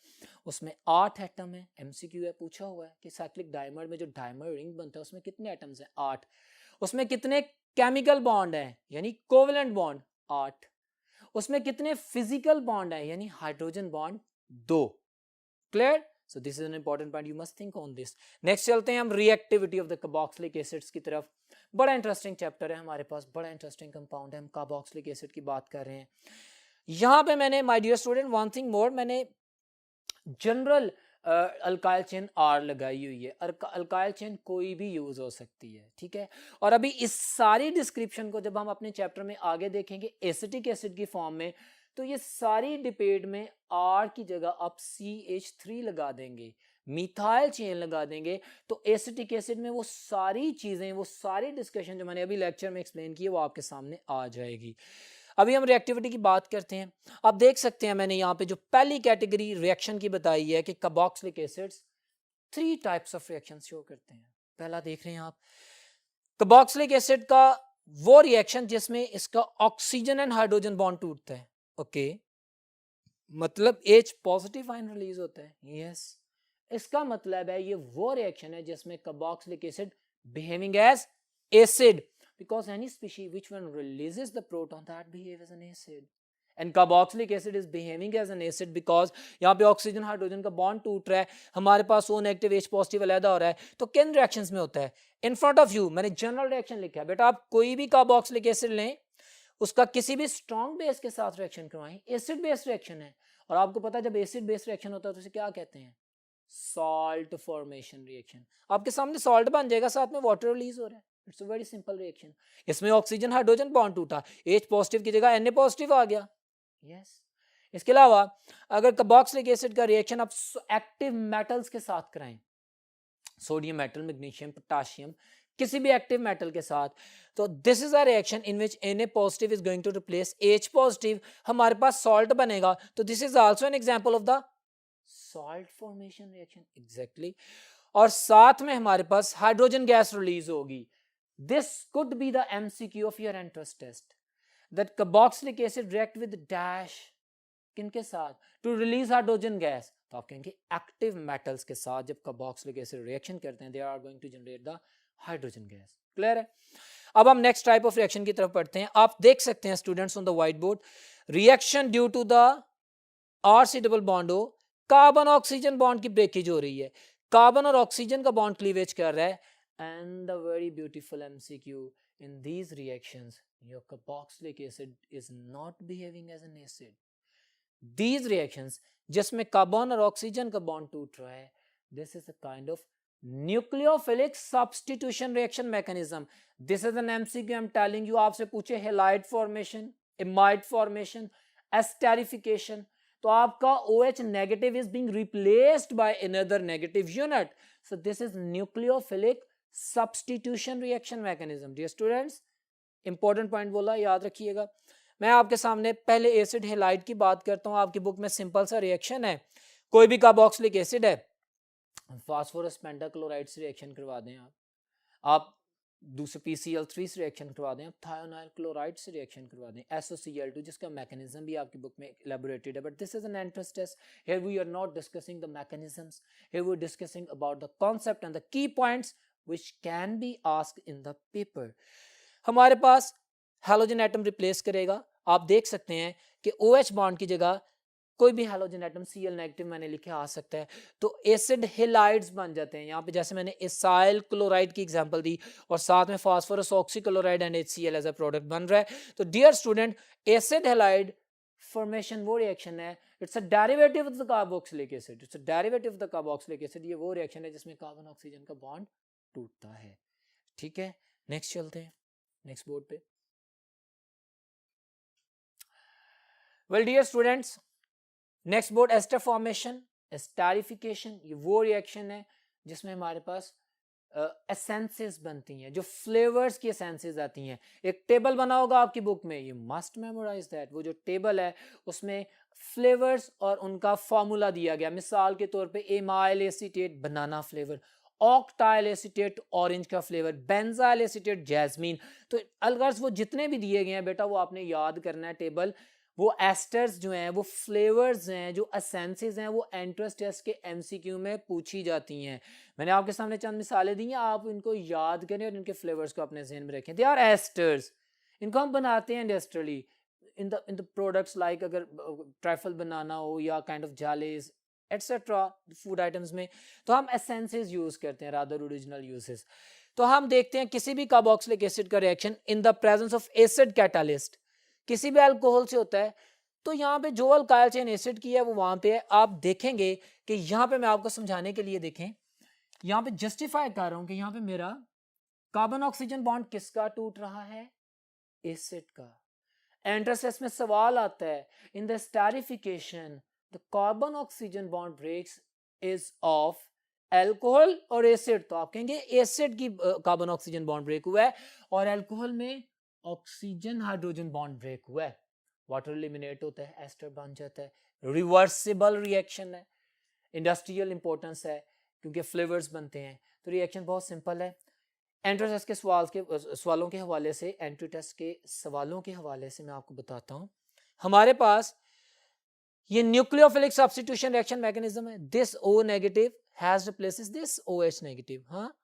उसमें 8 एटम है. एमसीक्यू है, पूछा हुआ है कि साइक्लिक डायमर में जो डायमर रिंग बनता है उसमें कितने एटम्स हैं? 8. उसमें कितने केमिकल बॉन्ड हैं यानी कोवेलेंट बॉन्ड? 8. उसमें कितने फिजिकल बॉन्ड है यानी hydrogen bond? 2. Clear? So this is an important point, you must think on this. Next चलते हैं हम reactivity of the carboxylic acids की तरफ। बड़ा इंटरेस्टिंग चैप्टर है हमारे पास, बड़ा इंटरेस्टिंग कंपाउंड है, हम कार्बोक्सिलिक एसिड की बात कर रहे हैं। यहाँ पे मैंने my dear student one thing more, मैंने जनरल अल्काइल चेन आर लगाई हुई है। अल्काइल चेन कोई भी यूज हो सकती है, ठीक है। और अभी इस सारी डिस्क्रिप्शन को जब हम अपने चैप्टर में आगे देखेंगे एसिटिक एसिड की फॉर्म में, तो ये सारी डिपेट में आर की जगह आप CH3 लगा देंगे, मिथाइल चेन लगा देंगे, तो एसिटिक एसिड में वो सारी चीजें, वो सारी डिस्कशन जो मैंने अभी लेक्चर में एक्सप्लेन की है वो आपके सामने आ जाएगी। अभी हम रिएक्टिविटी की बात करते हैं। आप देख सकते हैं मैंने यहाँ पे जो पहली कैटेगरी रिएक्शन की बताई है कि carboxylic acids 3 types of reaction show करते हैं। पहला देख रहे हैं आप, कार्बोक्सिलिक एसिड का वो रिएक्शन जिसमें इसका ऑक्सीजन एंड हाइड्रोजन बॉन्ड टूटता है, ओके, मतलब H पॉजिटिव आयन रिलीज होता है, यस। इसका मतलब है ये वो रिएक्शन है जिसमें carboxylic acid behaving as acid, because any species which one releases the proton that behaves as an acid, and carboxylic acid is behaving as an acid because यहाँ पे ऑक्सीजन हाइड्रोजन का बॉन्ड टूट रहा है, हमारे पास O negative H positive अलग हो रहा है, तो किन रिएक्शंस में होता है? इन फ्रंट ऑफ यू मैंने जनरल रिएक्शन लिखा है, बेटा आप कोई भी कार्बोक्सिलिक एसिड लें, उसका किसी भी स्ट्रॉन्ग बेस के साथ रिएक्शन करवाएं, एसिड बेस्ड रिएक्शन है, और आपको पता है जब एसिड बेस्ड रिएक्शन होता है तो उसे क्या कहते हैं? Salt formation reaction. आपके सामने सॉल्ट बन जाएगा, साथ में वाटर रिलीज हो रहा है, it's a very simple reaction. इसमें ऑक्सीजन हाइड्रोजन बॉन्ड टूटा, H पॉजिटिव की जगह Na पॉजिटिव आ गया, यस। इसके अलावा अगर कार्बोक्सिलिक एसिड का रिएक्शन आप एक्टिव मेटल्स के साथ कराएं, सोडियम मेटल, मैग्नीशियम, पोटेशियम, किसी भी एक्टिव मेटल के साथ, तो this is a reaction in which Na positive is going to replace H positive, हमारे पास सॉल्ट बनेगा, तो this is also an example of the salt formation reaction, exactly. और साथ में हमारे पास हाइड्रोजन गैस रिलीज होगी। This could be the MCQ of your entrance test, that carboxylic acid react with dash, किनके साथ? टू रिलीज हाइड्रोजन गैस, तो आप कहेंगे एक्टिव मेटल्स के साथ जब कार्बोक्सिलिक एसिड रिएक्शन करते हैं, they are going to generate the hydrogen gas. Clear है? अब हम नेक्स्ट टाइप ऑफ रिएक्शन की तरफ पढ़ते हैं। आप देख सकते हैं students on the white board, reaction due to the RC double bond हो, कार्बन ऑक्सीजन बॉन्ड की ब्रेकेज हो रही है, कार्बन और ऑक्सीजन का बॉन्ड क्लीवेज कर रहा है, and the very beautiful MCQ, in these reactions your carboxylic acid is not behaving as an acid. These reactions जिसमें कार्बन और ऑक्सीजन का बॉन्ड टूट रहा है, this is a kind of nucleophilic substitution reaction mechanism. This is an MCQ I'm telling you, आपसे पूछे halide formation, imide formation, esterification, तो आपका OH negative is being replaced by another negative unit. So this is nucleophilic substitution reaction mechanism. Dear students, important point बोला, याद रखिएगा। मैं आपके सामने पहले एसिड हेलाइड की बात करता हूँ। आपकी बुक में सिंपल सा रिएक्शन है, कोई भी कार्बोक्सिलिक एसिड है, फास्फोरस पेंटाक्लोराइड से रिएक्शन करवा दें, आप दूसरे PCl3 से रिएक्शन करवा दें, आप थायोनाइल क्लोराइड से रिएक्शन करवा दें, SOCl2, जिसका मैकेनिज्म भी आपकी बुक में एलैबोरेटेड है, but this is an entrance test, here we are not discussing the mechanisms, here we are discussing about the concept and the key points which can be asked in the paper. हमारे पास halogen atom replace करेगा, आप देख सकते हैं कि OH bond की जगह कोई भी हैलोजन एटम Cl नेगेटिव मैंने लिखे आ सकता है, तो एसिड हेलाइड्स बन जाते हैं। यहाँ पे जैसे मैंने एसाइल क्लोराइड की एग्जांपल दी और साथ में phosphorus oxychloride and HCl as a product बन रहा है। तो dear student, acid halide formation वो रिएक्शन है, it's a derivative of the carboxylic acid, it's a derivative of the carboxylic acid. ये वो रिएक्शन है जिसमें कार्बन ऑक्सीजन का बॉन्ड टूटता है, ठीक है। नेक्स्ट चलते हैं, नेक्स्ट बोर्ड पे। Well dear students, next board ester formation, esterification, ये वो रिएक्शन है जिसमें हमारे पास एसेंसेस बनती हैं, जो फ्लेवर्स की एसेंसेस आती हैं। एक टेबल बना होगा आपकी बुक में, यू मस्ट मेमोराइज दैट। वो जो टेबल है उसमें फ्लेवर्स और उनका फॉर्मूला दिया गया, मिसाल के तौर पे amyl acetate banana flavour, octyl acetate orange का फ्लेवर, बेंजाइल एसीटेट जैस्मीन। तो अलगर्ज वो जितने भी दिए गए हैं बेटा, वो आपने याद करना है टेबल। वो एस्टर्स जो हैं, वो फ्लेवर्स हैं, जो एसेंसेस हैं, वो एंट्रेंस टेस्ट के MCQ में पूछी जाती हैं। मैंने आपके सामने चंद मिसालें दी हैं, आप इनको याद करें और इनके फ्लेवर्स को अपने ज़हन में रखें। दे आर एस्टर्स, इनको हम बनाते हैं industrially in the products, like अगर ट्राइफल बनाना हो या kind of jellies, etcetera food items में। तो हम एसेंसेस यूज करते हैं रादर ओरिजिनल यूजेस। तो हम देखते हैं किसी भी कार्बोक्सिलिक एसिड का reaction in the presence of acid catalyst किसी भी अल्कोहल से होता है, तो यहाँ पे जो अल्काइल चेन एसिड की है वो वहां पे है। आप देखेंगे कि यहाँ पे मैं आपको समझाने के लिए, देखें यहाँ पे जस्टिफाई कर रहा हूं कि यहाँ पे मेरा कार्बन ऑक्सीजन बॉन्ड किसका टूट रहा है, एसिड का। एंट्रेंस में सवाल आता है, in the esterification the carbon oxygen bond breaks is of alcohol और एसिड, तो आप कहेंगे एसिड की कार्बन ऑक्सीजन बॉन्ड ब्रेक हुआ है, और अल्कोहल में ऑक्सीजन हाइड्रोजन बॉन्ड ब्रेक हुआ है, वाटर एलिमिनेट होता है, एस्टर बन जाता है, रिवर्सिबल रिएक्शन है, इंडस्ट्रियल इंपॉर्टेंस है क्योंकि फ्लेवर्स बनते हैं। तो रिएक्शन बहुत सिंपल है। एंट्री टेस्ट के सवालों के हवाले से, एंट्री टेस्ट के सवालों के हवाले से मैं आपको बताता हूं। हमारे पास ये न्यूक्लियोफिलिक सब्स्टिट्यूशन रिएक्शन मैकेनिज्म है। This O negative has replaces this OH negative. हाँ,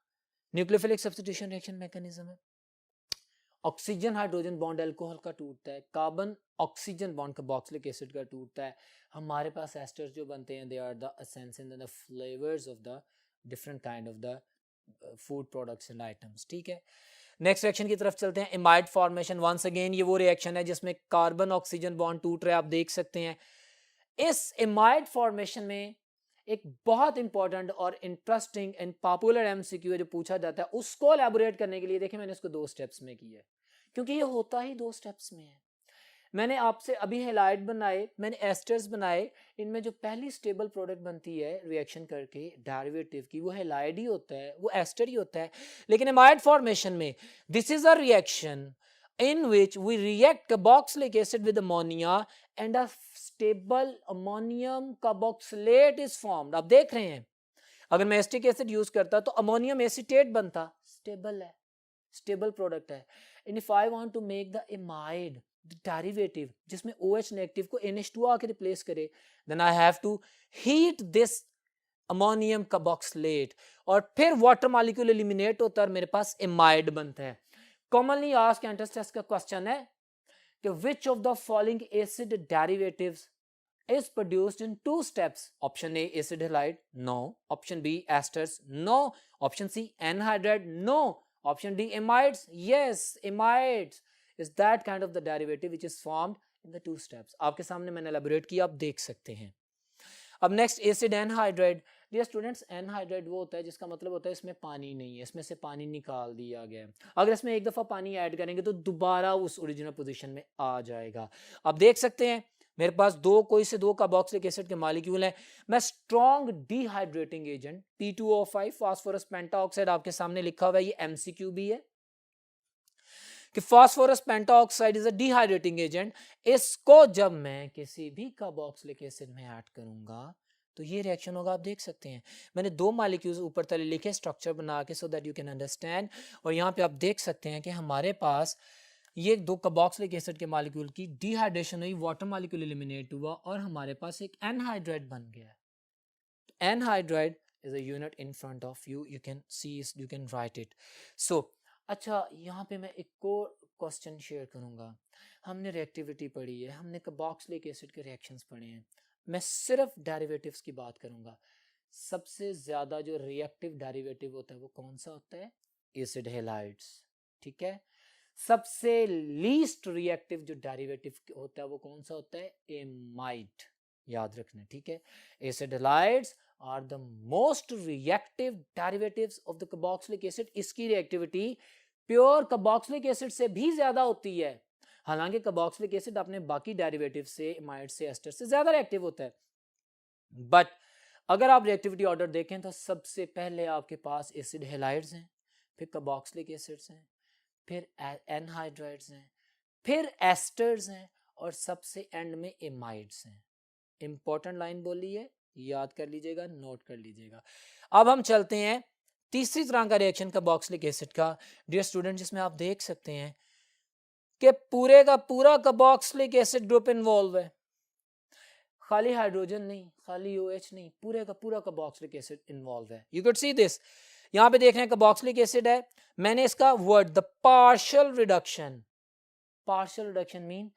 न्यूक्लियोफिलिक सब्स्टिट्यूशन रिएक्शन मैकेनिज्म है। ऑक्सीजन हाइड्रोजन बॉन्ड अल्कोहल का टूटता है, carbon oxygen bond carboxylic acid का टूटता है। हमारे पास एस्टर्स जो बनते हैं, they are the essence and the flavours of the different kind of the food products and items. ठीक है, नेक्स्ट रिएक्शन की तरफ चलते हैं। इमाइड फॉर्मेशन, वंस अगेन ये वो रिएक्शन है जिसमें कार्बन ऑक्सीजन बॉन्ड टूट रहा है, आप देख सकते हैं। इस इमाइड फॉर्मेशन में एक बहुत इंपॉर्टेंट और इंटरेस्टिंग एंड पॉपुलर एमसीक्यू जो पूछा जाता है, उसको एलैबोरेट करने के लिए देखिए मैंने इसको 2 स्टेप्स में किया है, क्योंकि ये होता ही 2 स्टेप्स में है। मैंने आपसे अभी हैलाइड बनाए, मैंने एस्टर्स बनाए, इनमें जो पहली स्टेबल प्रोडक्ट बनती है रिएक्शन करके डेरिवेटिव की, वो हैलाइड ही होता है, वो एस्टर ही होता है। लेकिन इमाइड फॉर्मेशन में this is a reaction in which we react carboxylic acid with ammonia and a stable ammonium carboxylate is formed। आप देख रहे हैं, अगर मैं एसिटिक एसिड यूज करता तो अमोनियम एसीटेट बनता, स्टेबल है, स्टेबल प्रोडक्ट है। And if I want to make the imide derivative जिसमें OH नेगेटिव को NH2 आके रिप्लेस करे, then I have to heat this ammonium carboxylate, और फिर वाटर मॉलिक्यूल एलिमिनेट होता है और मेरे पास इमाइड बनता है। कॉमनली आस्क्ड एंट्रेंस टेस्ट का क्वेश्चन है कि which of the following acid derivatives is produced in 2 steps? Option A acid halide, no. Option B esters, no. Option C anhydride, no. Option D amides, yes. Amides is that kind of the derivative which is formed in the 2 steps। आपके सामने मैंने elaborate किया, आप देख सकते हैं। अब next acid anhydride. Dear students, anhydride वो होता है जिसका मतलब होता है इसमें पानी नहीं है, इसमें से पानी निकाल दिया गया है। अगर इसमें एक दफ़ा पानी ऐड करेंगे तो दोबारा उस ओरिजिनल पोजीशन में आ जाएगा। आप देख सकते हैं मेरे पास कोई से दो कार्बोक्सिलिक एसिड के मॉलिक्यूल हैं। मैं strong dehydrating agent P2O5 phosphorus pentoxide, आपके सामने लिखा हुआ है, ये MCQ भी है कि phosphorus pentoxide is a dehydrating agent. इसको जब मैं किसी भी कार्बोक्सिलिक एसिड में ऐड करूंगा तो ये रिएक्शन होगा। आप देख सकते हैं मैंने 2 मॉलिक्यूल्स ऊपर तले लिखे स्ट्रक्चर बना के, सो दैट यू कैन अंडरस्टैंड। और यहाँ पे आप देख सकते हैं कि हमारे पास ये 2 कार्बोक्सिलिक एसिड के मॉलिक्यूल की डिहाइड्रेशन हुई, वाटर मॉलिक्यूल एलिमिनेट हुआ और हमारे पास एक एनहाइड्राइड बन गया। Anhydride is a unit in front of you, you can see, you can write it। so अच्छा, यहाँ पे मैं एक और क्वेश्चन शेयर करूँगा। हमने रिएक्टिविटी पढ़ी है, हमने कार्बोक्सिलिक एसिड के रिएक्शंस पढ़े हैं, मैं सिर्फ डेरिवेटिव्स की बात करूँगा। सबसे ज़्यादा जो रिएक्टिव डेरिवेटिव होता है वो कौन सा होता है? Acid halides. ठीक है, सबसे लीस्ट रिएक्टिव जो डेरिवेटिव होता है वो कौन सा होता है? एमाइड। याद रखना, ठीक है। Acid halides are the most reactive derivatives of the carboxylic acid। इसकी रिएक्टिविटी प्योर कार्बोक्सिलिक एसिड से भी ज्यादा होती है। हालांकि कार्बोक्सिलिक एसिड अपने बाकी डेरिवेटिव से, इमाइड से, एस्टर से ज्यादा रिएक्टिव होता है, बट अगर आप रिएक्टिविटी ऑर्डर देखें तो सबसे पहले आपके पास एसिड हैलाइड्स हैं, फिर कार्बोक्सिलिक एसिड्स हैं, फिर एनहाइड्राइड्स हैं, फिर एस्टर्स हैं और सबसे एंड में इमाइड्स हैं। इंपॉर्टेंट लाइन बोली है, याद कर लीजिएगा, नोट कर लीजिएगा। अब हम चलते हैं तीसरी तरह का रिएक्शन कार्बोक्सिलिक एसिड का। डियर स्टूडेंट, जिसमें आप देख सकते हैं कि पूरे का पूरा कार्बोक्सिलिक एसिड ग्रुप इन्वॉल्व है, खाली हाइड्रोजन नहीं, खाली OH नहीं, पूरे का पूरा कार्बोक्सिलिक एसिड इन्वॉल्व है। यू कैन सी दिस, यहाँ पे देख रहे हैं कार्बोक्सिलिक एसिड है, मैंने इसका word the partial reduction mean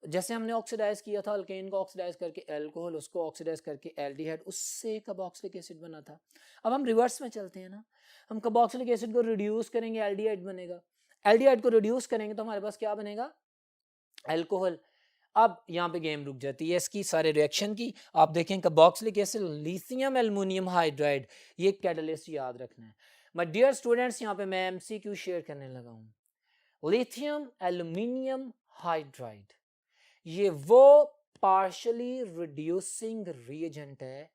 जैसे हमने ऑक्सीडाइज किया था अल्केन को ऑक्सीडाइज करके एल्कोहल, उसको ऑक्सीडाइज करके एल्डिहाइड, उससे कार्बोक्सिलिक एसिड बना था। अब हम रिवर्स में चलते हैं ना, हम कार्बोक्सिलिक एसिड को रिड्यूस करेंगे, एल्डिहाइड बनेगा। एल्डिहाइड को रिड्यूस करेंगे तो हमारे पास क्या बनेगा, एल्कोहल। अब यहाँ पे गेम रुक जाती है इसकी सारे रिएक्शन की। आप देखें carboxylic acid, lithium aluminium hydride, ये कैटलिस्ट याद रखना है। माय डियर स्टूडेंट्स, यहाँ पे मैं एमसीक्यू शेयर करने लगा हूँ। लिथियम एल्युमिनियम हाइड्राइड ये वो पार्शली रिड्यूसिंग रिएजेंट है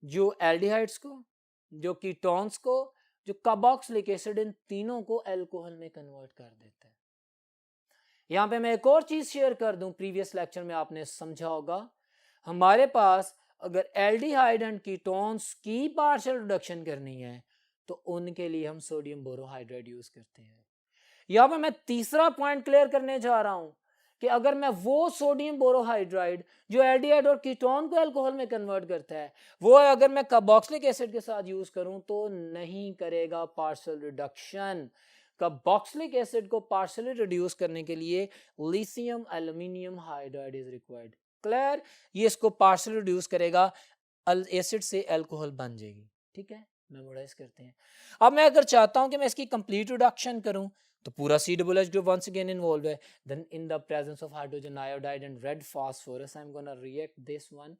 जो एल्डिहाइड्स को, जो कीटोन्स को, जो कार्बोक्सिलिक एसिड, इन तीनों को अल्कोहल में कन्वर्ट कर देता है। यहां पे मैं एक और चीज शेयर कर दूं, प्रीवियस लेक्चर में आपने समझा होगा, हमारे पास अगर एल्डिहाइड एंड कीटोन्स की पार्शियल रिडक्शन करनी है तो उनके लिए हम सोडियम बोरोहाइड्राइड यूज करते हैं। यहां पे मैं तीसरा पॉइंट क्लियर करने जा रहा हूं कि अगर मैं वो सोडियम बोरोहाइड्राइड जो एल्डिहाइड और कीटोन को अल्कोहल में कन्वर्ट करता है, वो अगर मैं कार्बोक्सिलिक एसिड के साथ यूज करूं तो नहीं करेगा पार्शियल रिडक्शन। कार्बोक्सिलिक एसिड को पार्शियली रिड्यूस करने के लिए lithium aluminium hydride is required. Clear? ये इसको पार्शियली रिड्यूस करेगा, एसिड से अल्कोहल बन जाएगी। ठीक है, मेमोराइज करते हैं। अब मैं अगर चाहता हूं कि मैं इसकी कंप्लीट रिडक्शन करूं तो पूरा COOH group once again involve है। Then in the presence of hydrogen iodide and red phosphorus I am gonna react this one.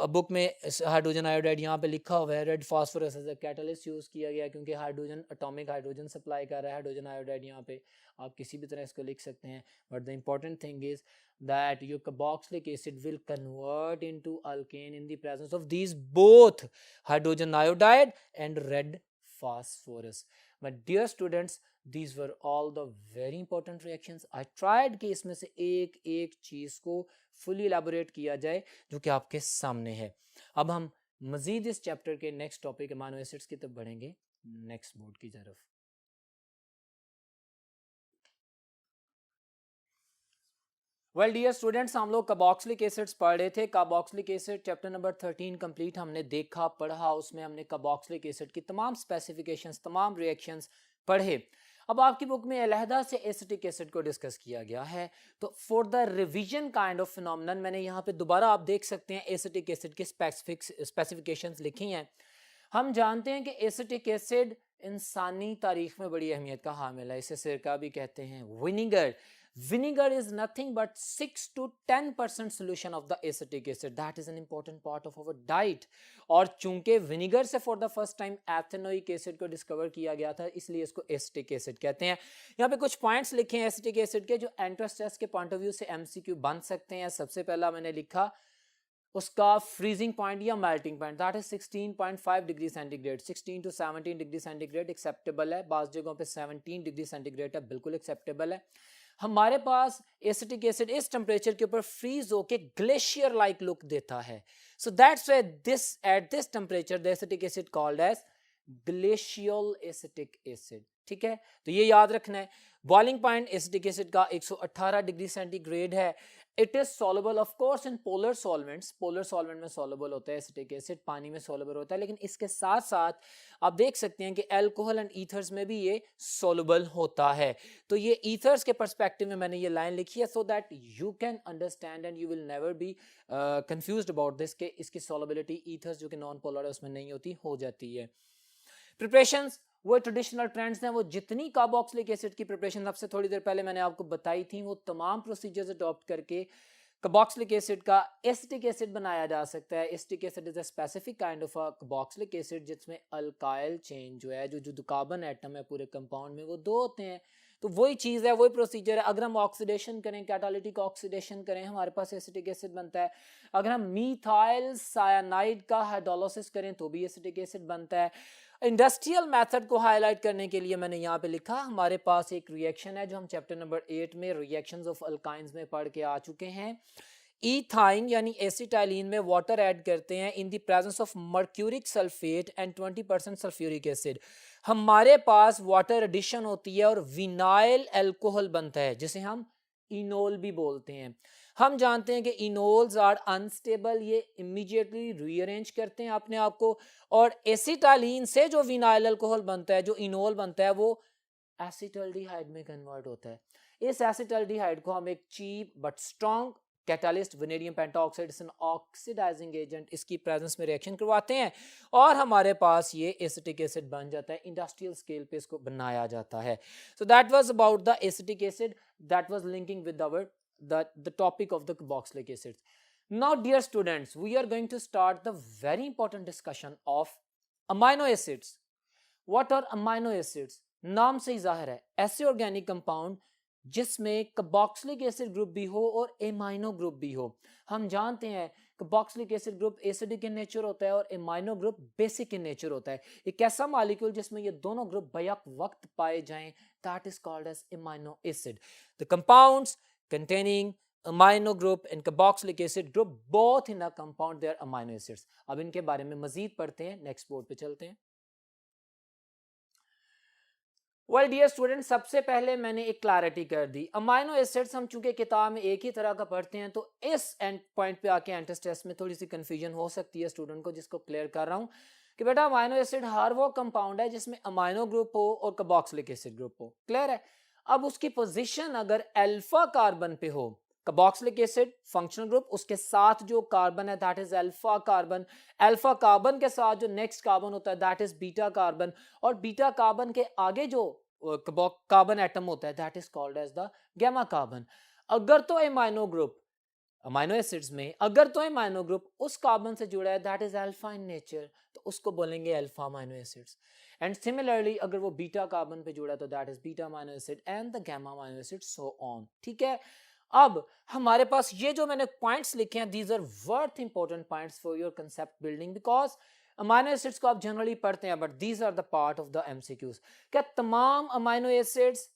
Book में हाइड्रोजन आयोडाइड यहाँ पे लिखा हुआ है, red phosphorus as a catalyst use किया गया क्योंकि हाइड्रोजन एटॉमिक हाइड्रोजन सप्लाई कर रहा है हाइड्रोजन आयोडाइड। यहाँ पे आप किसी भी तरह इसको लिख सकते हैं, but the important thing is that your carboxylic acid will convert into alkane in the presence of these both hydrogen iodide and red phosphorus. But dear students, these were all the very important reactions. I tried कि इसमें से एक एक चीज को fully elaborate किया जाए जो कि आपके सामने है। अब हम मजीद इस चैप्टर के नेक्स्ट टॉपिक अमीनो एसिड्स की तरफ बढ़ेंगे, नेक्स्ट बोर्ड की तरफ। वेल डियर स्टूडेंट्स, हम लोग कार्बोक्सिलिक एसिड्स पढ़ रहे थे। Carboxylic acid chapter number 13 complete हमने देखा, पढ़ा। उसमें हमने कार्बोक्सिलिक एसिड की तमाम स्पेसिफिकेशंस, तमाम रिएक्शंस पढ़े। अब आपकी बुक में अलहदा से एसिटिक एसिड को डिस्कस किया गया है। तो for the revision kind of phenomenon मैंने यहाँ पे दोबारा आप देख सकते हैं एसिटिक एसिड की स्पेसिफिकेशंस लिखी हैं। हम जानते हैं कि एसिटिक एसिड इंसानी तारीख में बड़ी अहमियत का हामिल है। इसे सिरका भी कहते हैं, vinegar. Vinegar is nothing but 6 to 10% solution of the acetic acid. That is an important part of our diet. और चूंकि विनीगर से for the first time ethanoic acid को डिस्कवर किया गया था, इसलिए इसको एसिटिक एसिड कहते हैं। यहाँ पे कुछ पॉइंट्स लिखे हैं एसिटिक एसिड के जो एंट्रेंस टेस्ट के पॉइंट ऑफ व्यू से एमसीक्यू बन सकते हैं। सबसे पहला मैंने लिखा उसका फ्रीजिंग पॉइंट या melting point, that is 16.5 degree centigrade. 16 to 17 degree centigrade acceptable है, बाज़ जगहों पे 17 डिग्री सेंटीग्रेड है, बिल्कुल एक्सेप्टेबल है। हमारे पास एसिटिक एसिड इस टेम्परेचर के ऊपर फ्रीज होके ग्लेशियर लाइक लुक देता है। So that's why this at this temperature the acetic acid called as glacial acetic acid. ठीक है, तो ये याद रखना है। बॉइलिंग पॉइंट एसिटिक एसिड का 118 डिग्री सेंटीग्रेड है। It is soluble of course in polar solvents. Polar solvent में सॉल्युबल होता है एसिटिक एसिड, पानी में सॉल्युबल होता है, लेकिन इसके साथ साथ आप देख सकते हैं कि अल्कोहल एंड ईथर्स में भी ये सॉल्युबल होता है। तो ये ईथर्स के पर्सपेक्टिव में मैंने ये लाइन लिखी है so that you can understand and you will never be confused about this कि इसकी सॉल्युबिलिटी ईथर्स जो कि नॉन पोलर है उसमें नहीं होती, हो जाती है। प्रिपरेशंस वो ट्रेडिशनल ट्रेंड्स हैं, वो जितनी कार्बोक्सिलिक एसिड की प्रिपरेशन आपसे थोड़ी देर पहले मैंने आपको बताई थी, वो तमाम प्रोसीजर्स अडॉप्ट करके कार्बोक्सिलिक एसिड का एसिटिक एसिड बनाया जा सकता है। Acetic acid is a specific kind of a carboxylic acid जिसमें अल्काइल चेन जो है, जो कार्बन एटम है पूरे कंपाउंड में, वो दो होते हैं। तो वही चीज़ है, वही प्रोसीजर है। अगर हम ऑक्सीडेशन करें, कैटालिटिक ऑक्सीडेशन करें, हमारे पास एसिटिक एसिड बनता है। अगर हम मीथाइल सायानाइड का हाइड्रोलाइसिस करें तो भी एसिटिक एसिड बनता है। इंडस्ट्रियल मेथड को हाईलाइट करने के लिए मैंने यहाँ पे लिखा, हमारे पास एक रिएक्शन है जो हम चैप्टर नंबर 8 में रिएक्शंस ऑफ अल्काइंस में पढ़ के आ चुके हैं। इथाइन यानी एसिटाइलिन में वाटर ऐड करते हैं इन the presence of mercuric sulphate and 20% sulphuric acid. हमारे पास वाटर एडिशन होती है और विनाइल अल्कोहल बनता है जिसे हम इनोल भी बोलते हैं। हम जानते हैं कि इनोल्स आर अनस्टेबल, ये इमीडिएटली रीअरेंज करते हैं अपने आप को, और एसिटाइलिन से जो विनाइल अल्कोहल बनता है, जो इनोल बनता है, वो एसिटल्डिहाइड में कन्वर्ट होता है। इस एसिटाल्डिहाइड को हम एक cheap but strong catalyst vanadium pentoxide is an oxidising agent, इसकी प्रेजेंस में रिएक्शन करवाते हैं और हमारे पास ये एसिटिक एसिड बन जाता है। इंडस्ट्रियल स्केल पे इसको बनाया जाता है। So that was about the acetic acid, that was linking with our the topic of the carboxylic acids. Now dear students, we are going to start the very important discussion of amino acids. What are amino acids? नाम से ही जाहिर है ऐसे organic compound जिसमें carboxylic acid group भी हो और amino group भी हो। हम जानते हैं carboxylic acid group acidic in nature होता है और amino group basic in nature होता है। एक ऐसा मॉलिक्यूल जिसमें ये दोनों ग्रुप बैक वक्त पाए जाएं, that is called as amino acid. The compounds containing amino group and carboxylic acid group both in a compound they are amino acids। अब इनके बारे में मजीद पढ़ते हैं, नेक्स्ट बोर्ड पे चलते हैं। वेल डियर स्टूडेंट, सबसे पहले मैंने एक क्लैरिटी कर दी, अमाइनो एसिड्स हम चूंकि किताब में एक ही तरह का पढ़ते हैं तो इस एंड पॉइंट पे आके एंट्रेंस टेस्ट में थोड़ी सी कंफ्यूजन हो सकती है स्टूडेंट को, जिसको क्लियर कर रहा हूं कि बेटा अमाइनो एसिड हर वो कंपाउंड है जिसमें अमाइनो ग्रुप हो और कार्बोक्सिलिक एसिड ग्रुप हो। क्लियर है? अब उसकी पोजीशन अगर अल्फा कार्बन पे हो, कार्बोक्सिलिक एसिड फंक्शनल ग्रुप, उसके साथ जो कार्बन है that is alpha carbon, alpha carbon के साथ जो नेक्स्ट कार्बन होता है दैट इज बीटा कार्बन, और बीटा कार्बन के आगे जो कार्बन एटम होता है that is called as the gamma carbon. अगर तो एमाइनो ग्रुप अमाइनो एसिड्स में अगर तो एमाइनो ग्रुप उस कार्बन से जुड़ा है that is alpha in nature, तो उसको बोलेंगे alpha amino acids. And similarly अगर वो बीटा कार्बन पे जुड़ा है तो that is beta amino acid and the gamma amino acid, so on. ठीक है, अब हमारे पास ये जो मैंने पॉइंट्स लिखे हैं these are worth important points for your concept building, because amino acids को आप जनरली पढ़ते हैं but these are the part of the MCQs. क्या तमाम अमाइनो एसिड्स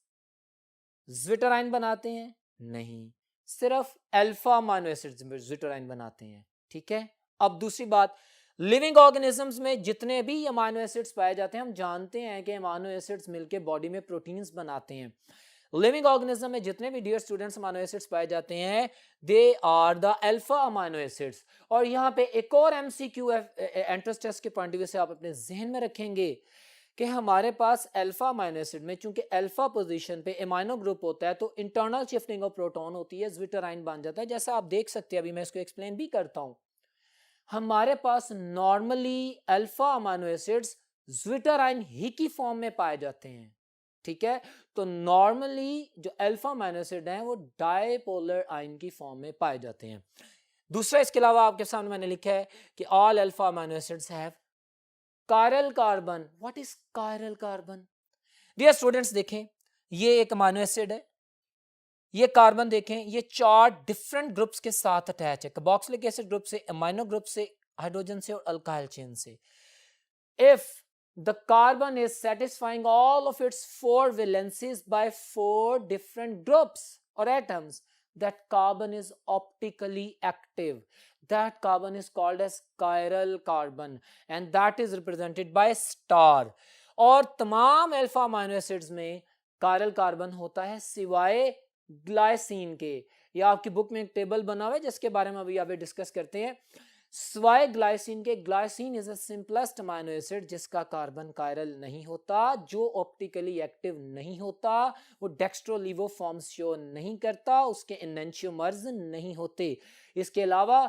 ज्विटराइन बनाते हैं? नहीं, सिर्फ अल्फा अमाइनो एसिड्स ज्विटराइन बनाते हैं। ठीक है, अब दूसरी बात, लिविंग ऑर्गेनिजम्स में जितने भी अमाइनो एसिड्स पाए जाते हैं हम जानते हैं कि अमाइनो एसिड्स मिलके बॉडी में प्रोटीन्स बनाते हैं। लिविंग ऑर्गेनिज्म में जितने भी डियर स्टूडेंट्स अमाइनो एसिड्स पाए जाते हैं they are the alpha amino acids. और यहाँ पे एक और एमसीक्यू एंट्रेंस टेस्ट के पॉइंट ऑफ व्यू से आप अपने जहन में रखेंगे कि हमारे पास अल्फा अमाइनो एसिड में चूंकि अल्फा पोजीशन पे अमाइनो ग्रुप होता है तो इंटरनल शिफ्टिंग ऑफ प्रोटॉन होती है, ज्विटराइन बन जाता है। जैसा आप देख सकते हैं, अभी मैं इसको एक्सप्लेन भी करता हूं। हमारे पास नॉर्मली अल्फा अमाइनो एसिड्स ज्विटराइन ही की फॉर्म में पाए जाते हैं। ठीक है, तो नॉर्मली जो अल्फा अमाइनो एसिड हैं वो डायपोलर आयन की फॉर्म में पाए जाते हैं। दूसरा, इसके अलावा आपके सामने मैंने लिखा है कि all alpha amino acids have chiral carbon. What is chiral carbon? Dear students देखें, ये एक अमाइनो एसिड है, ये कार्बन देखें, ये 4 डिफरेंट ग्रुप्स के साथ अटैच है, कार्बोक्सिलिक एसिड ग्रुप से, अमाइनो ग्रुप से, हाइड्रोजन से और अल्काइल चेन से। If the carbon is satisfying all of its 4 valencies by 4 different groups or atoms, that carbon is optically active. That carbon is called as chiral carbon and that is represented by star. और तमाम alpha amino acids में chiral carbon होता है सिवाय glycine के। या आपकी book में एक टेबल बना हुआ है जिसके बारे में अभी आप डिस्कस करते हैं। स्वाय ग्लाइसिन के, glycine is a simplest amino acid जिसका कार्बन कायरल नहीं होता, जो ऑप्टिकली एक्टिव नहीं होता, वो डेक्स्ट्रोलीवो फॉर्म्स शो नहीं करता, उसके एनेंशियोमर्स नहीं होते। इसके अलावा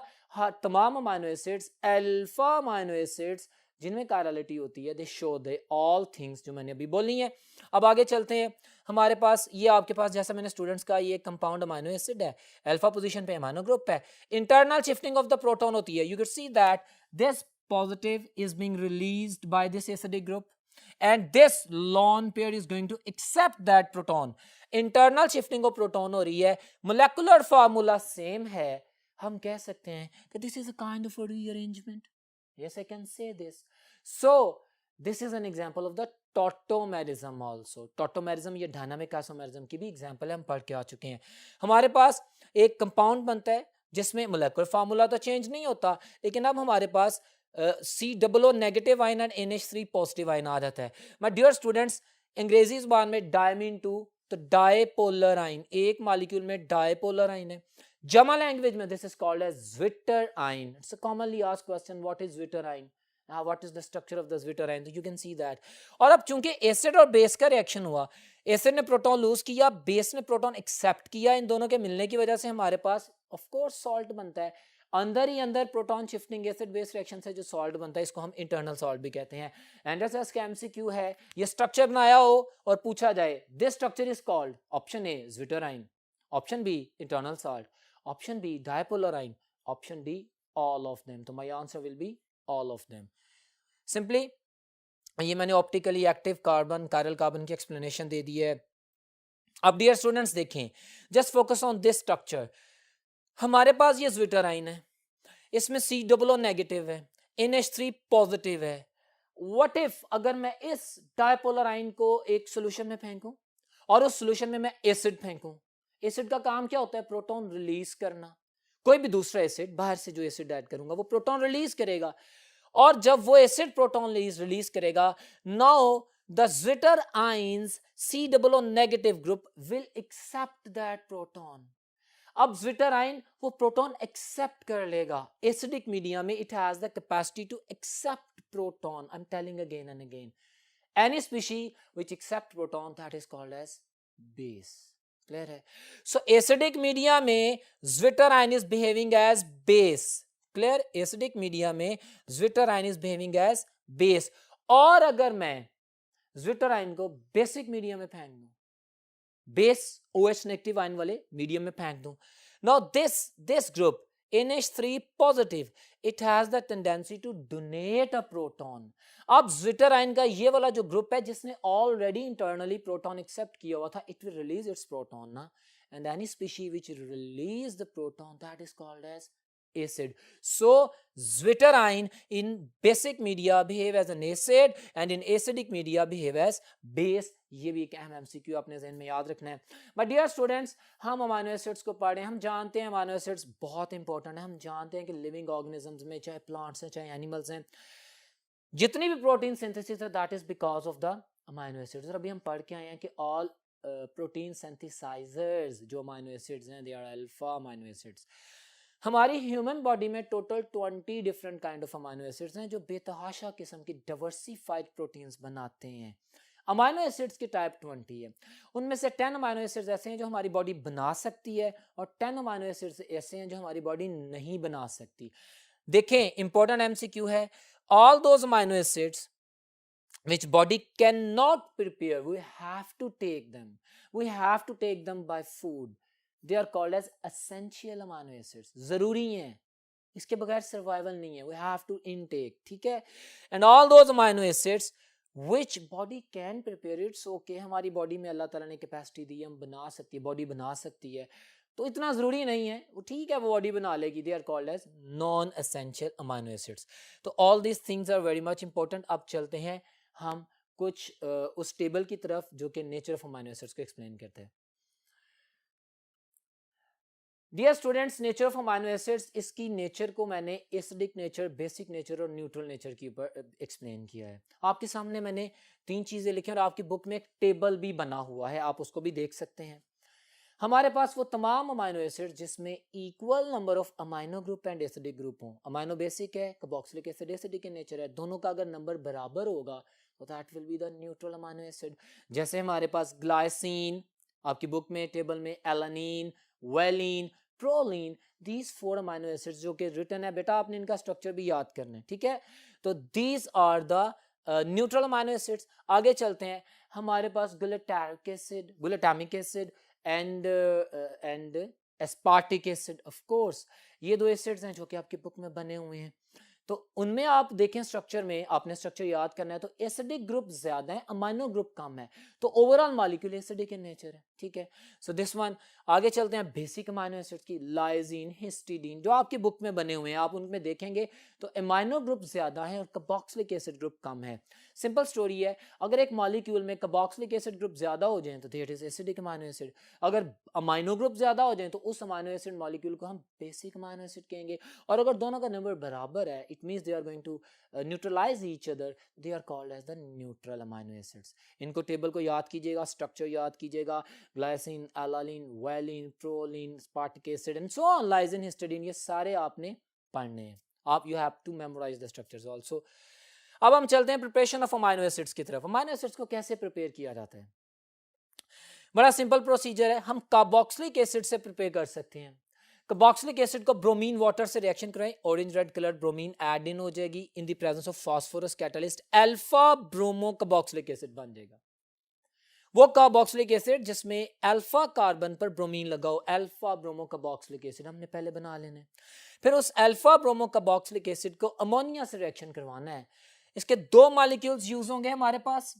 तमाम amino acids alpha amino acids जिनमें कायरलिटी होती है दे शो दे ऑल थिंग्स जो मैंने अभी बोली हैं। अब आगे चलते हैं, हमारे पास ये आपके पास जैसा मैंने स्टूडेंट्स का ये कंपाउंड अमाइनो एसिड है, अल्फा पोजीशन पे अमाइनो ग्रुप है, internal shifting of the proton होती है। You can see that this positive is being released by this acidic group and this lone pair is going to accept that proton. Internal shifting of proton हो रही है, molecular formula same है, हम कह सकते हैं कि this is a kind of rearrangement. Yes, I can say this. So, this is an example of the tautomerism also. Tautomerism ये डायनामिक आइसोमेरिज्म की भी एग्जांपल है, हम पढ़ के आ चुके हैं। हमारे पास एक कंपाउंड बनता है जिसमें मोलेकुलर फार्मूला तो चेंज नहीं होता, लेकिन अब हमारे पास COO negative ion and NH3 positive ion आ जाता है। माय डियर स्टूडेंट्स, अंग्रेजी जुबान में डायमीन 2 तो डायपोलर आयन, एक मॉलिक्यूल में डायपोलर आयन है। Jama language में this is called as Zwitter-Ein. It's a commonly asked question, what is Zwitter-Ein? What is the structure of the zwitterion, तो you can see that. और अब चूंकि acid और base का reaction हुआ, acid ने प्रोटॉन लूज किया, बेस ने प्रोटॉन एक्सेप्ट किया, इन दोनों के मिलने की वजह से हमारे पास ऑफ कोर्स सॉल्ट बनता है। अंदर ही अंदर proton shifting acid base reaction से जो सॉल्ट बनता है इसको हम इंटरनल सॉल्ट भी कहते हैं। एंड एस का एमसीक्यू है, ये स्ट्रक्चर बनाया हो और पूछा जाए this structure is called, option A zwitterion, option B internal salt, option B dipolar ion, option D all of them. तो my answer will be all of them. Simply ये मैंने optically active carbon, chiral carbon की explanation दे दी है। अब dear students देखें, just focus on this structure. हमारे पास ये ज्विटराइन है, इसमें C+O नेगेटिव है, NH3 पॉजिटिव है। व्हाट इफ अगर मैं इस डायपोलराइन को एक सॉल्यूशन में फेंकूं और उस सॉल्यूशन में मैं एसिड फेंकूं। एसिड का काम क्या होता है? प्रोटॉन रिलीज करना। कोई भी दूसरा एसिड, बाहर से जो एसिड ऐड करूंगा वो प्रोटॉन रिलीज करेगा, और जब वो एसिड प्रोटॉन रिलीज करेगा, now the zwitter ions C+O negative group will accept that proton. अब ज्विटर आयन वो प्रोटॉन एक्सेप्ट कर लेगा। एसिडिक मीडिया में it has the capacity to accept proton. I am telling again and again, any species which accept proton that is called as base. Clear है? So acidic media में zwitter ion is behaving as base. Clear? Acidic media में zwitter ion is behaving as base. और अगर मैं zwitter ion को basic medium में फेंक दूं, बेस OH नेगेटिव आयन वाले मीडियम में फेंक दूं, now this group NH3 positive, it has the tendency to donate a proton. अब ज्विटर आयन का ये वाला जो ग्रुप है जिसने ऑलरेडी इंटरनली प्रोटॉन एक्सेप्ट किया हुआ था, it will release its proton ना, and any species which release the proton that is called as acid. So zwitter ion in basic media behave as an acid and in acidic media behave as base. ये भी एक अहम MCQ आपने ज़हन में याद रखना है। बट डियर स्टूडेंट्स, हम अमाइनो एसिड्स को पढ़ रहे हैं, हम जानते हैं अमाइनो एसिड्स बहुत इंपॉर्टेंट है। हम जानते हैं कि लिविंग ऑर्गेनिजम्स में, चाहे प्लांट्स हैं चाहे एनिमल्स हैं, जितनी भी प्रोटीन सिंथेसिस है that is because of the amino acids. और अभी हम पढ़ के आए हैं कि ऑल प्रोटीन सिंथेसाइजर्स जो अमाइनो एसिड्स हैं, they are alpha amino acids. हमारी ह्यूमन बॉडी में total 20 different kind of amino acids हैं जो बेतहाशा किस्म की डाइवर्सिफाइड प्रोटीन्स बनाते हैं। अमाइनो एसिड्स की टाइप 20 है। उनमें से 10 अमाइनो एसिड्स ऐसे हैं जो हमारी बॉडी बना सकती है, और 10 अमाइनो एसिड्स ऐसे हैं जो हमारी बॉडी नहीं बना सकती। देखें, इंपॉर्टेंट एमसीक्यू है, all those amino acids which body cannot prepare, we have to take them by food. They are called as essential amino acids. जरूरी हैं, इसके बगैर सर्वाइवल नहीं है, we have to intake, ठीक है। and all those amino acids which body can prepare, it's okay, हमारी body में अल्लाह ताला ने कैपेसिटी दी है, हम बना सकती है, बॉडी बना सकती है, तो इतना जरूरी नहीं है, वो ठीक है, वो बॉडी बना लेगी। They are called as non essential amino acids. तो all these things are very much important. अब चलते हैं हम कुछ उस टेबल की तरफ जो कि नेचर ऑफ अमाइनो एसिड्स को एक्सप्लेन करते हैं। Dear students, nature of amino acids, इसकी नेचर को मैंने एसिडिक नेचर, बेसिक नेचर और न्यूट्रल नेचर के ऊपर एक्सप्लेन किया है। आपके सामने मैंने 3 चीजें लिखी और आपकी बुक में एक टेबल भी बना हुआ है, आप उसको भी देख सकते हैं। हमारे पास वो तमाम अमाइनो एसिड जिसमें equal number of amino group and acidic group हों। अमाइनो बेसिक है, carboxylic acid acidic in nature है, दोनों का अगर नंबर बराबर होगा तो that will be the neutral amino acid. जैसे हमारे पास ग्लाइसिन, आपकी बुक में टेबल में alanine, valine, proline, these 4 amino acids जो कि रिटन है, बेटा आपने इनका स्ट्रक्चर भी याद करना है, ठीक है। तो these are the neutral amino acids. आगे चलते हैं, हमारे पास glutamic acid, glutamic acid and aspartic acid. Of course ये 2 एसिड्स हैं जो कि आपकी बुक में बने हुए हैं। तो उनमें आप देखें स्ट्रक्चर में, आपने स्ट्रक्चर याद करना है, तो एसिडिक ग्रुप ज्यादा है, अमाइनो ग्रुप कम है, तो overall molecule acidic in nature है, ठीक है। So this one. आगे चलते हैं बेसिक अमाइनो एसिड्स की, लाइसिन, हिस्टिडीन, जो आपकी बुक में बने हुए हैं, आप उनमें देखेंगे तो अमाइनो ग्रुप ज्यादा है और कार्बोक्सिलिक एसिड ग्रुप कम है। सिंपल स्टोरी है, अगर एक मॉलिक्यूल में कार्बोक्सिलिक एसिड ग्रुप ज्यादा हो जाए तो that is acidic amino acid. अगर अमाइनो ग्रुप ज्यादा हो जाए तो उस अमाइनो एसिड मॉलिक्यूल को हम बेसिक अमाइनो एसिड कहेंगे। और अगर दोनों का नंबर बराबर है, it means they are going to neutralise each other, they are called as the neutral amino acids. इनको टेबल को याद कीजिएगा, स्ट्रक्चर याद कीजिएगा, glycine, alanine, valine, proline, aspartic acid and so on, lysine, histidine, ये सारे आपने पढ़ने हैं। आप you have to memorise the structures also. अब हम चलते हैं प्रिपरेशन ऑफ अमाइनो एसिड्स की तरफ। अमाइनो एसिड्स को कैसे प्रिपेयर किया जाता है? बड़ा सिंपल प्रोसीजर है। हम कार्बोक्सिलिक एसिड से प्रिपेयर कर सकते हैं। कार्बोक्सिलिक एसिड को ब्रोमीन वाटर से रिएक्शन कराएं, orange red colour bromine add in हो जाएगी इन the presence of phosphorus catalyst, alpha bromo carboxylic acid बन जाएगा। वो कार्बोक्सिलिक एसिड जिसमें अल्फा कार्बन पर ब्रोमीन लगा हो, अल्फा ब्रोमो कार्बोक्सिलिक एसिड हमने पहले बना लेना है। फिर उस अल्फा ब्रोमो कार्बोक्सिलिक एसिड को अमोनिया से रिएक्शन करवाना है। इसके दो मॉलिक्यूल्स यूज होंगे हमारे पास।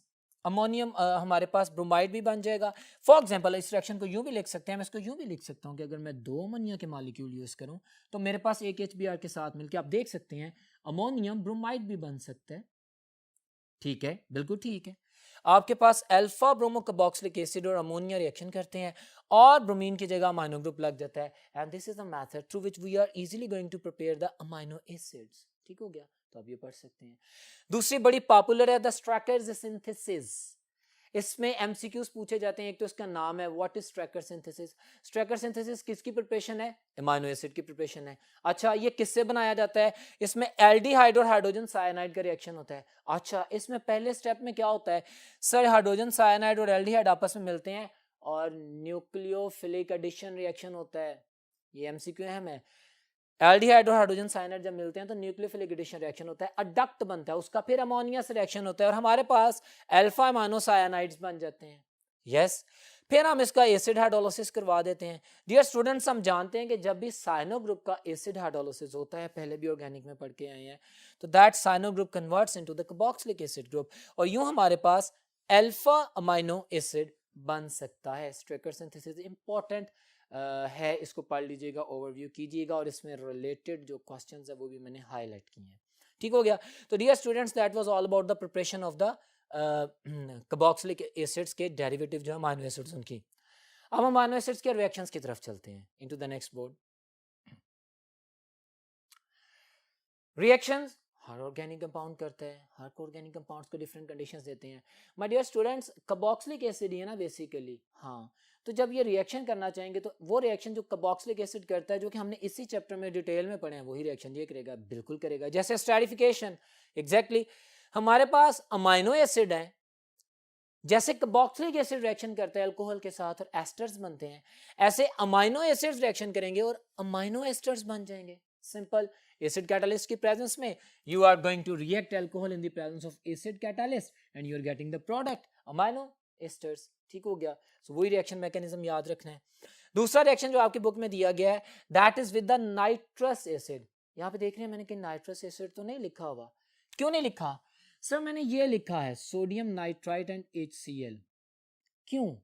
अमोनियम हमारे पास ब्रोमाइड भी बन जाएगा। फॉर एग्जांपल इस रिएक्शन को यूं भी लिख सकते हैं, मैं इसको यूं भी लिख सकता हूं कि अगर मैं दो अमोनिया के मॉलिक्यूल यूज करूं तो मेरे पास एक HBr के साथ मिलकर आप देख सकते हैं अमोनियम ब्रोमाइड भी बन सकता है। ठीक है, बिल्कुल ठीक है। आपके पास अल्फा ब्रोमो कार्बोक्सिलिक एसिड और अमोनिया रिएक्शन करते हैं और ब्रोमीन की जगह अमाइनो ग्रुप लग जाता है, and this is the method through which we are easily going to prepare the amino acids. ठीक हो गया, तो आप ये पढ़ सकते हैं। दूसरी बड़ी पॉपुलर है द स्ट्रैकर सिंथेसिस। इसमें एमसीक्यूज पूछे जाते हैं। एक तो इसका नाम है व्हाट इज स्ट्रैकर सिंथेसिस। स्ट्रैकर सिंथेसिस किसकी प्रिपरेशन है? अमाइनो एसिड की प्रिपरेशन है। अच्छा, ये किससे बनाया जाता है? इसमें एल्डिहाइड और हाइड्रोजन साइनाइड का रिएक्शन होता है। अच्छा, इसमें पहले स्टेप में क्या होता है? सर, हाइड्रोजन साइनाइड और एल्डिहाइड आपस में मिलते हैं और न्यूक्लियोफिलिक एडिशन रिएक्शन होता है। ये एमसीक्यू अहम है। एल्डिहाइड और हाइड्रोजन साइनाइड जब मिलते हैं तो न्यूक्लियोफिलिक एडिशन रिएक्शन होता है, अडक्ट बनता है उसका, फिर अमोनिया से रिएक्शन होता है और हमारे पास अल्फा अमाइनो साइनाइड्स बन जाते हैं। यस, फिर हम इसका एसिड हाइड्रोलिसिस करवा देते हैं। डियर स्टूडेंट्स, हम जानते हैं कि जब भी साइनो ग्रुप का एसिड हाइड्रोलिसिस होता है, पहले भी ऑर्गेनिक में पढ़ के आए हैं, तो that cyano group converts into the carboxylic acid group और यूं हमारे पास अल्फा अमाइनो एसिड बन सकता है। स्ट्रैकर सिंथेसिस इंपॉर्टेंट है, इसको पढ़ लीजिएगा, ओवरव्यू कीजिएगा और इसमें रिलेटेड जो क्वेश्चंस है वो भी मैंने हाईलाइट किए हैं। ठीक हो गया। तो dear students, that was all about the preparation of the carboxylic acids के डेरिवेटिव जो है अमाइनो एसिड्स उनकी। अब हम अमाइनो एसिड्स के रिएक्शंस की तरफ चलते हैं। Into the next board. Reactions हर ऑर्गेनिक कंपाउंड करता है, हर ऑर्गेनिक कंपाउंड्स को डिफरेंट कंडीशंस देते हैं। My dear students, carboxylic acid है ना बेसिकली, हाँ, तो जब ये रिएक्शन करना चाहेंगे तो वो रिएक्शन जो कार्बोक्सिलिक एसिड करता है, जो कि हमने इसी चैप्टर में डिटेल में पढ़े हैं, वही रिएक्शन ये करेगा, बिल्कुल करेगा। जैसे स्टैटिफिकेशन, एग्जैक्टली हमारे पास अमाइनो एसिड है, जैसे कार्बोक्सिलिक एसिड रिएक्शन करता है अल्कोहल के साथ और एस्टर्स बनते हैं, ऐसे अमाइनो एसिड्स रिएक्शन करेंगे और अमाइनो एस्टर्स बन जाएंगे। सिंपल। एसिड कैटलिस्ट की प्रेजेंस में you are going to react alcohol in the presence of acid catalyst and you are getting the product amino esters. ठीक हो गया। सो वही रिएक्शन मैकेनिज्म याद रखना है। दूसरा रिएक्शन जो आपकी बुक में दिया गया है, that is with the nitrous acid. यहाँ पे देख रहे हैं मैंने कि नाइट्रस एसिड तो नहीं लिखा हुआ। क्यों नहीं लिखा? सर, मैंने ये लिखा है सोडियम नाइट्राइट एंड HCl। क्यों?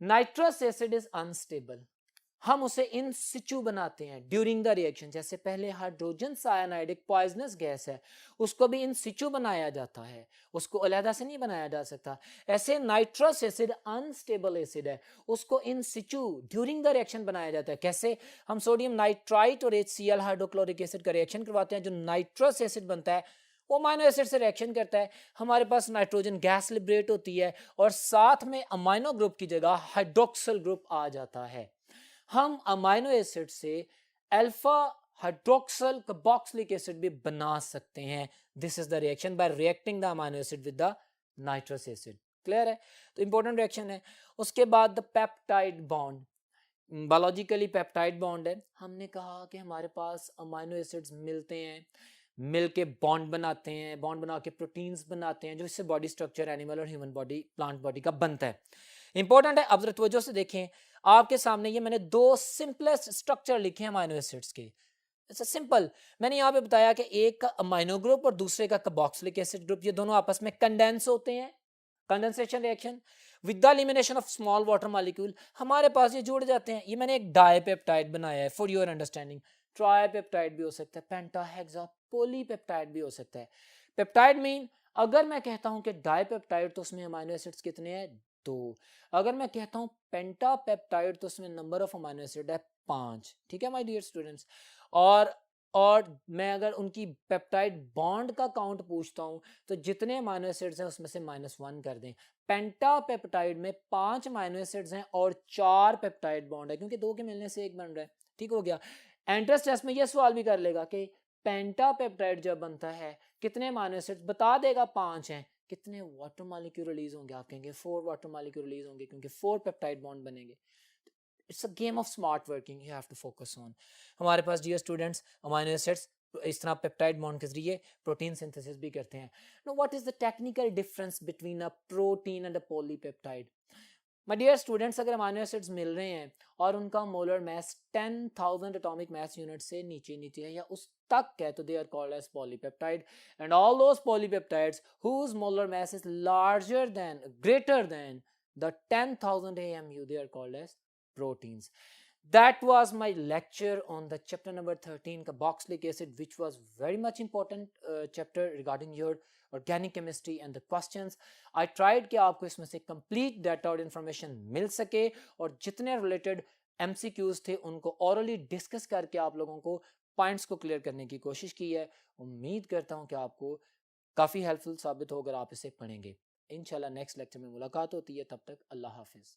नाइट्रस एसिड इज अनस्टेबल, हम उसे इन सिचू बनाते हैं ड्यूरिंग द रिएक्शन। जैसे पहले हाइड्रोजन साइनाइड एक पॉइजनस गैस है, उसको भी इन सिचू बनाया जाता है, उसको अलग से नहीं बनाया जा सकता। ऐसे नाइट्रस एसिड अनस्टेबल एसिड है, उसको इन सिचू ड्यूरिंग द रिएक्शन बनाया जाता है। कैसे? हम सोडियम नाइट्राइट और HCl हाइड्रोक्लोरिक एसिड का रिएक्शन करवाते हैं, जो नाइट्रस एसिड बनता है वो अमाइनो एसिड से रिएक्शन करता है, हमारे पास नाइट्रोजन गैस लिबरेट होती है और साथ में अमाइनो ग्रुप की जगह हाइड्रोक्सिल ग्रुप आ जाता है। हम अमाइनो एसिड से अल्फा हाइड्रोक्सिल कार्बोक्सिलिक एसिड भी बना सकते हैं। This is the reaction by reacting the amino acid with the nitrous acid. Clear है? तो इंपॉर्टेंट रिएक्शन है। उसके बाद the peptide bond, biologically peptide bond है। हमने कहा कि हमारे पास अमाइनो एसिड्स मिलते हैं, मिलके बॉन्ड बनाते हैं, बॉन्ड बना के प्रोटीन्स बनाते हैं, जो इससे बॉडी स्ट्रक्चर एनिमल और ह्यूमन बॉडी, प्लांट बॉडी का बनता है। इंपॉर्टेंट है। अब तवज्जो से देखें, आपके सामने ये मैंने दो सिंपलेस्ट स्ट्रक्चर लिखे हैं अमाइनो एसिड्स के। It's simple. मैंने यहाँ पे बताया कि एक का अमाइनो ग्रुप और दूसरे का कार्बोक्सिलिक एसिड ग्रुप, ये दोनों आपस में कंडेंस होते हैं, condensation reaction with the elimination of small water molecule, हमारे पास ये जुड़ जाते हैं। ये मैंने एक डाइपेप्टाइड बनाया है फॉर योर अंडरस्टैंडिंग। ट्राइपेप्टाइड भी हो सकता है, पेंटाहेक्सा पॉलीपेप्टाइड भी हो सकता है। पेप्टाइड मीन, अगर मैं कहता हूं कि डाइपेप्टाइड तो उसमें अमाइनो एसिड्स कितने हैं? 2। अगर मैं कहता हूं पेंटापेप्टाइड तो उसमें नंबर ऑफ अमाइनो एसिड है 5। ठीक है माय डियर स्टूडेंट्स। और मैं अगर उनकी पेप्टाइड बॉन्ड का काउंट पूछता हूं तो जितने अमाइनो एसिड्स हैं उसमें से -1 कर दें। पेंटापेप्टाइड में 5 अमाइनो एसिड्स हैं और 4 पेप्टाइड बॉन्ड है, क्योंकि 2 के मिलने से 1 बन रहा है। ठीक हो गया। एंट्रेंस टेस्ट में ये सवाल भी कर लेगा कि पेंटापेप्टाइड जब बनता है कितने अमीनो एसिड्स बता देगा, 5 हैं, कितने वाटर मॉलिक्यूल रिलीज होंगे, आप कहेंगे 4 वाटर मॉलिक्यूल रिलीज होंगे क्योंकि 4 पेप्टाइड बॉन्ड बनेंगे। It's a game of smart working, you have to focus on. हमारे पास डियर स्टूडेंट्स अमीनो एसिड्स इस तरह पेप्टाइड बॉन्ड के जरिए प्रोटीन सिंथेसिस भी करते हैं। Know what is the technical difference between a protein and a polypeptide? My dear students, अगर अमीनो एसिड्स मिल रहे हैं और उनका molar mass 10,000 atomic mass unit से नीचे नीचे है या उस तक है, तो they are called as polypeptide. And all those polypeptides whose molar mass is larger than, greater than the 10,000 AMU, they are called as proteins. That was my lecture on the chapter number 13, carboxylic acid, which was very much important chapter regarding your organic chemistry and the questions. I tried कि आपको इसमें से complete data और information मिल सके और जितने related MCQs थे उनको orally discuss करके आप लोगों को पॉइंट्स को क्लियर करने की कोशिश की है। उम्मीद करता हूँ कि आपको काफ़ी हेल्पफुल साबित हो अगर आप इसे पढ़ेंगे। इंशाल्लाह नेक्स्ट लेक्चर में मुलाकात होती है, तब तक अल्लाह हाफिज़।